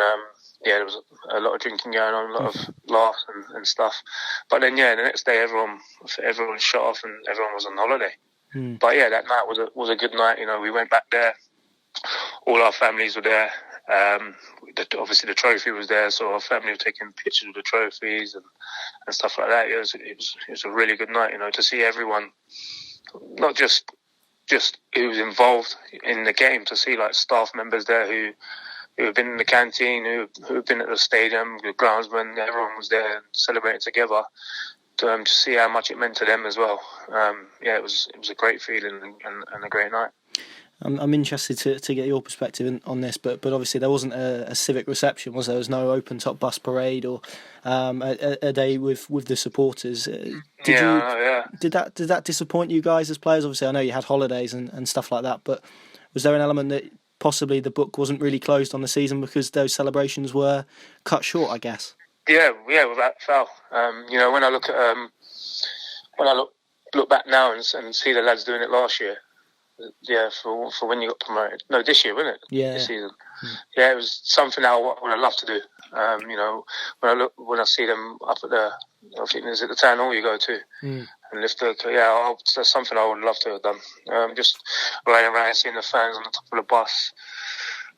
there was a lot of drinking going on, a lot of laughs and stuff. But then the next day everyone shut off and everyone was on holiday. But yeah, that night was a good night. You know, we went back there. All our families were there. Obviously, the trophy was there, so our family were taking pictures of the trophies and stuff like that. It was a really good night. You know, to see everyone, not just who was involved in the game, to see like staff members there who have been in the canteen, who have been at the stadium, the groundsmen, everyone was there and celebrating together. To see how much it meant to them as well. It was a great feeling and a great night. I'm interested to get your perspective on this, but obviously there wasn't a civic reception, was there? There was no open top bus parade or a day with the supporters. Did that disappoint you guys as players? Obviously, I know you had holidays and stuff like that, but was there an element that possibly the book wasn't really closed on the season because those celebrations were cut short, I guess? Yeah, without foul. You know, when I look at look back now and see the lads doing it last year. Yeah, for when you got promoted. No, this year, wasn't it? Yeah. This season. Yeah, it was something that I would have loved to do. You know, when I see them up at I think it's at the town hall you go to and lift that's something I would love to have done. Just riding around seeing the fans on the top of the bus.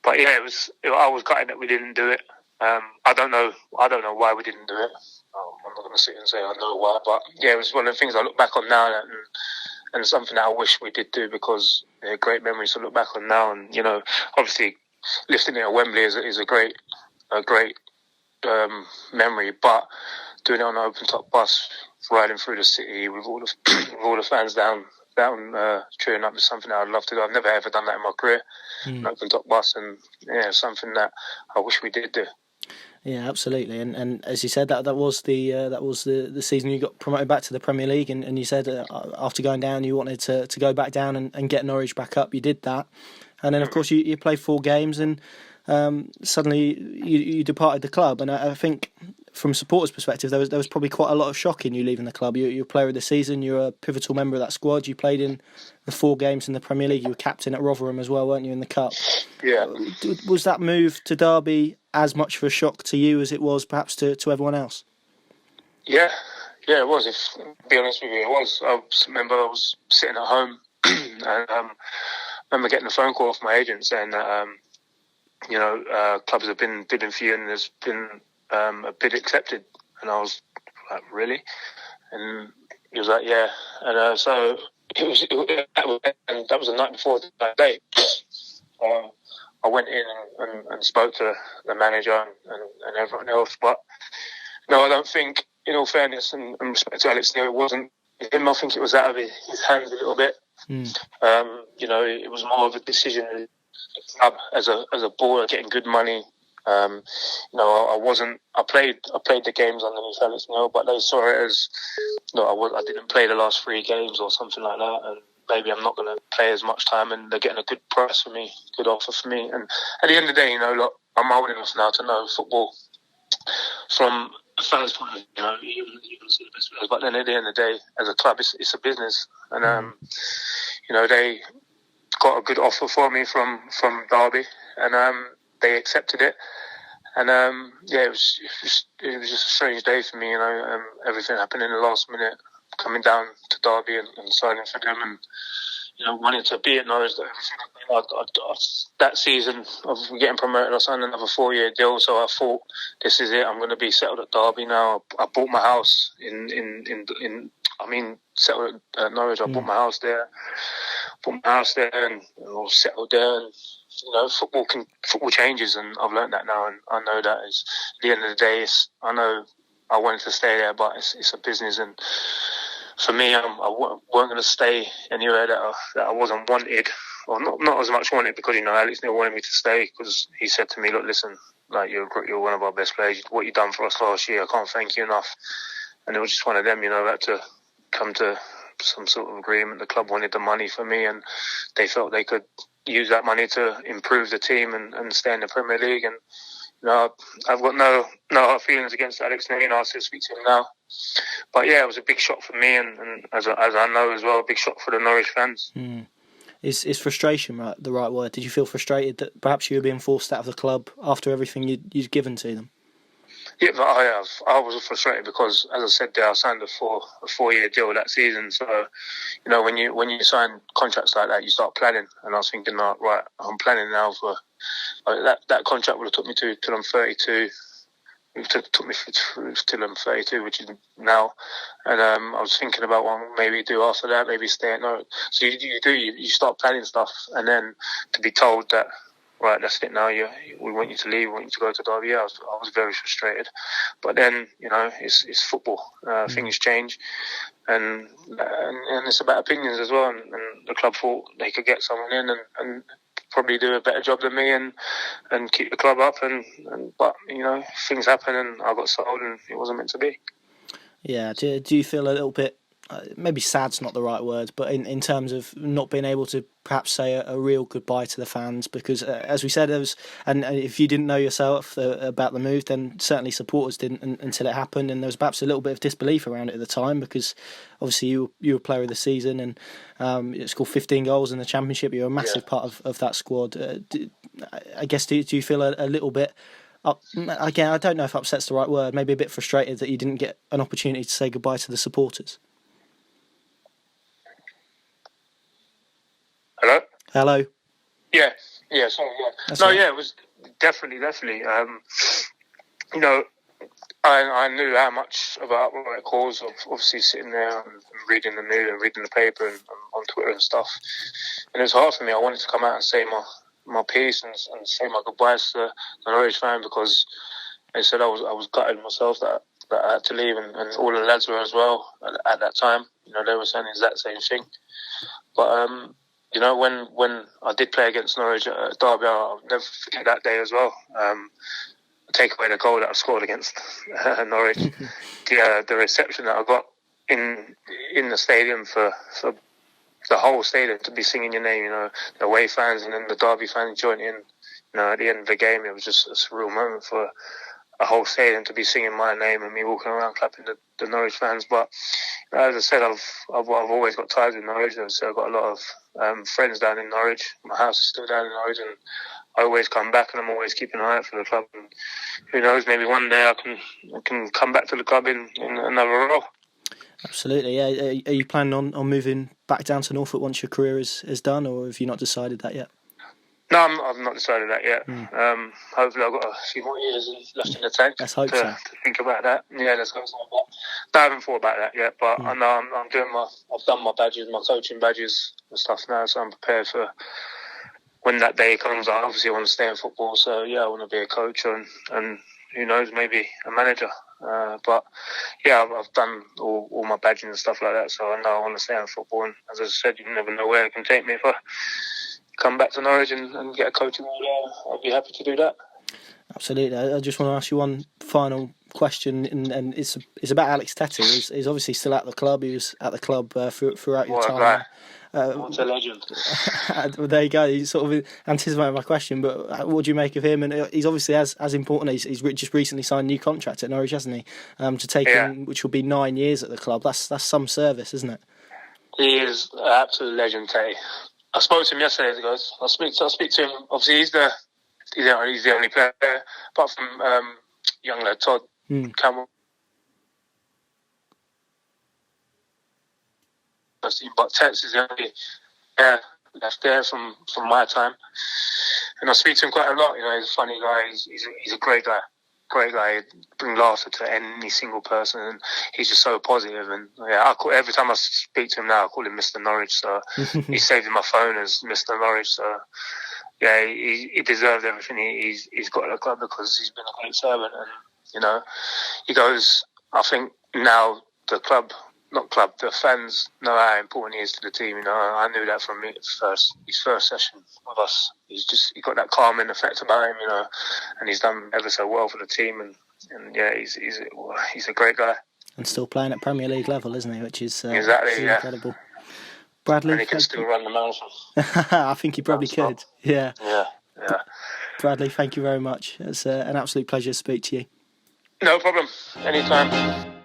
But yeah, I was gutted that we didn't do it. I don't know why we didn't do it. I'm not going to sit and say I know why, but yeah, it was one of the things I look back on now and something that I wish we did do because they're great memories to look back on now. And you know, obviously, lifting it at Wembley is a great memory, but doing it on an open top bus, riding through the city with all the fans down cheering up is something that I'd love to do. I've never ever done that in my career, an open top bus, and yeah, something that I wish we did do. Yeah, absolutely, and as you said, that was the season you got promoted back to the Premier League, and you said after going down you wanted to go back down and get Norwich back up. You did that, and then of course you played 4 games, and suddenly you departed the club. And I think from a supporters' perspective, there was probably quite a lot of shock in you leaving the club. You're a player of the season. You're a pivotal member of that squad. You played in the 4 games in the Premier League. You were captain at Rotherham as well, weren't you, in the Cup? Yeah. Was that move to Derby as much of a shock to you as it was perhaps to everyone else? Yeah, it was. To be honest with you, it was. I remember I was sitting at home and I remember getting a phone call off my agent saying that clubs have been bidding for you and there's been a bid accepted. And I was like, really? And he was like, yeah. And so that was the night before that day. I went in and spoke to the manager and everyone else. But no, I don't think, in all fairness and respect to Alex Neil, it wasn't him. I think it was out of his hands a little bit. You know, it was more of a decision as a board getting good money. You know, I played the games underneath Alex Neil, but they saw it as I didn't play the last 3 games or something like that, and maybe I'm not going to play as much time, and they're getting a good price for me, good offer for me. And at the end of the day, you know, look, I'm old enough now to know football from a fan's point of view. You know, you can see the best players, but then at the end of the day, as a club, it's a business, and you know, they got a good offer for me from Derby, and they accepted it. And it was just a strange day for me, you know. Everything happened in the last minute, coming down to Derby and signing for them, and you know, wanting to be at Norwich. That season of getting promoted, I signed another 4-year deal. So I thought, this is it. I'm going to be settled at Derby now. I bought my house settled at Norwich. I bought my house there. And I was settled there. And you know, football changes, and I've learned that now. And I know that is at the end of the day. I know I wanted to stay there, but it's a business, and for me, I weren't going to stay anywhere that I wasn't wanted, or not as much wanted, because you know, Alex Neil wanted me to stay because he said to me, "Look, listen, like you're one of our best players. What you done for us last year, I can't thank you enough." And it was just one of them, you know, had to come to some sort of agreement. The club wanted the money for me, and they felt they could use that money to improve the team and stay in the Premier League. And you know, I've got no hard feelings against Alex Neil. You know, I still speak to him now. But yeah, it was a big shock for me, and as I know as well, a big shock for the Norwich fans. Is frustration the right word? Did you feel frustrated that perhaps you were being forced out of the club after everything you'd given to them? Yeah, but I was frustrated because, as I said there, I signed a 4-year deal that season. So, when you sign contracts like that, you start planning. And I was thinking, right, I'm planning now for that contract would have took me till I'm 32. It took me till I'm 32, which is now. And I was thinking about what maybe do after that, maybe stay at Norwich. So you start planning stuff, and then to be told that, right, that's it now. We want you to leave. We want you to go to Derby. I was very frustrated. But then, it's football. Things change, and it's about opinions as well. And the club thought they could get someone in and probably do a better job than me and keep the club up. But things happen, and I got sold, and it wasn't meant to be. Yeah. Do you feel a little bit? Maybe sad's not the right word, but in terms of not being able to perhaps say a real goodbye to the fans, because as we said, and if you didn't know yourself about the move, then certainly supporters didn't until it happened, and there was perhaps a little bit of disbelief around it at the time, because obviously you were player of the season and you scored 15 goals in the Championship. You're a massive part of that squad. I guess do you feel a little bit? Again, I don't know if upset's the right word. Maybe a bit frustrated that you didn't get an opportunity to say goodbye to the supporters. Hello. Yeah. Sorry. Yeah. That's right. Yeah. It was definitely. I knew how much about what it caused of obviously sitting there and reading the news and reading the paper and on Twitter and stuff. And it was hard for me. I wanted to come out and say my piece and say my goodbyes to the Norwich fan, because they said I was gutted myself that I had to leave, and all the lads were as well at that time. They were saying the exact same thing. But when I did play against Norwich at Derby, I'll never forget that day as well. Take away the goal that I scored against Norwich. The reception that I got in the stadium for the whole stadium to be singing your name, the away fans and then the Derby fans joining in. At the end of the game, it was just a surreal moment for a whole stadium to be singing my name and me walking around clapping the Norwich fans. But as I said, I've always got ties with Norwich. So I've got a lot of friends down in Norwich. My house is still down in Norwich, and I always come back, and I'm always keeping an eye out for the club. And who knows, maybe one day I can come back to the club in another role. Absolutely, yeah. Are you planning on moving back down to Norfolk once your career is done, or have you not decided that yet? No, I've not decided that yet. Hopefully I've got a few more years left in the tank to think about that. Yeah, let's go. No, I haven't thought about that yet, but I know I've done my badges, my coaching badges and stuff now, so I'm prepared for when that day comes. I obviously want to stay in football, so yeah, I want to be a coach and who knows, maybe a manager. But yeah, I've done all my badging and stuff like that, so I know I want to stay in football. And as I said, you never know where it can take me. If I come back to Norwich and get a coaching role, I'll be happy to do that. Absolutely. I just want to ask you one final question, and it's about Alex Tettey. He's obviously still at the club. He was at the club throughout your time. What a legend. Well, there you go. You sort of anticipated my question, but what do you make of him? And he's obviously as important. He's just recently signed a new contract at Norwich, hasn't he? To take him, which will be 9 years at the club. That's some service, isn't it? He is an absolute legend, Tettey. I spoke to him yesterday, guys. I'll speak to him. Obviously, he's the only player, apart from young lad Todd Campbell. But Tettey is the only left there from my time, and I speak to him quite a lot. He's a funny guy. He's a great guy. Great guy. He'd bring laughter to any single person, and he's just so positive. And every time I speak to him now, I call him Mr. Norwich. So he's saved in my phone as Mr. Norwich. So yeah, he deserved everything he's got at the club, because he's been a great servant. And he goes. I think now the fans know how important he is to the team. I knew that from his first session with us. He got that calming effect about him, and he's done ever so well for the team. And yeah, he's a great guy. And still playing at Premier League level, isn't he? Which is incredible. Bradley, and he can still run the marathon. I think he probably could. Yeah. Yeah. Bradley, thank you very much. It's an absolute pleasure to speak to you. No problem. Anytime.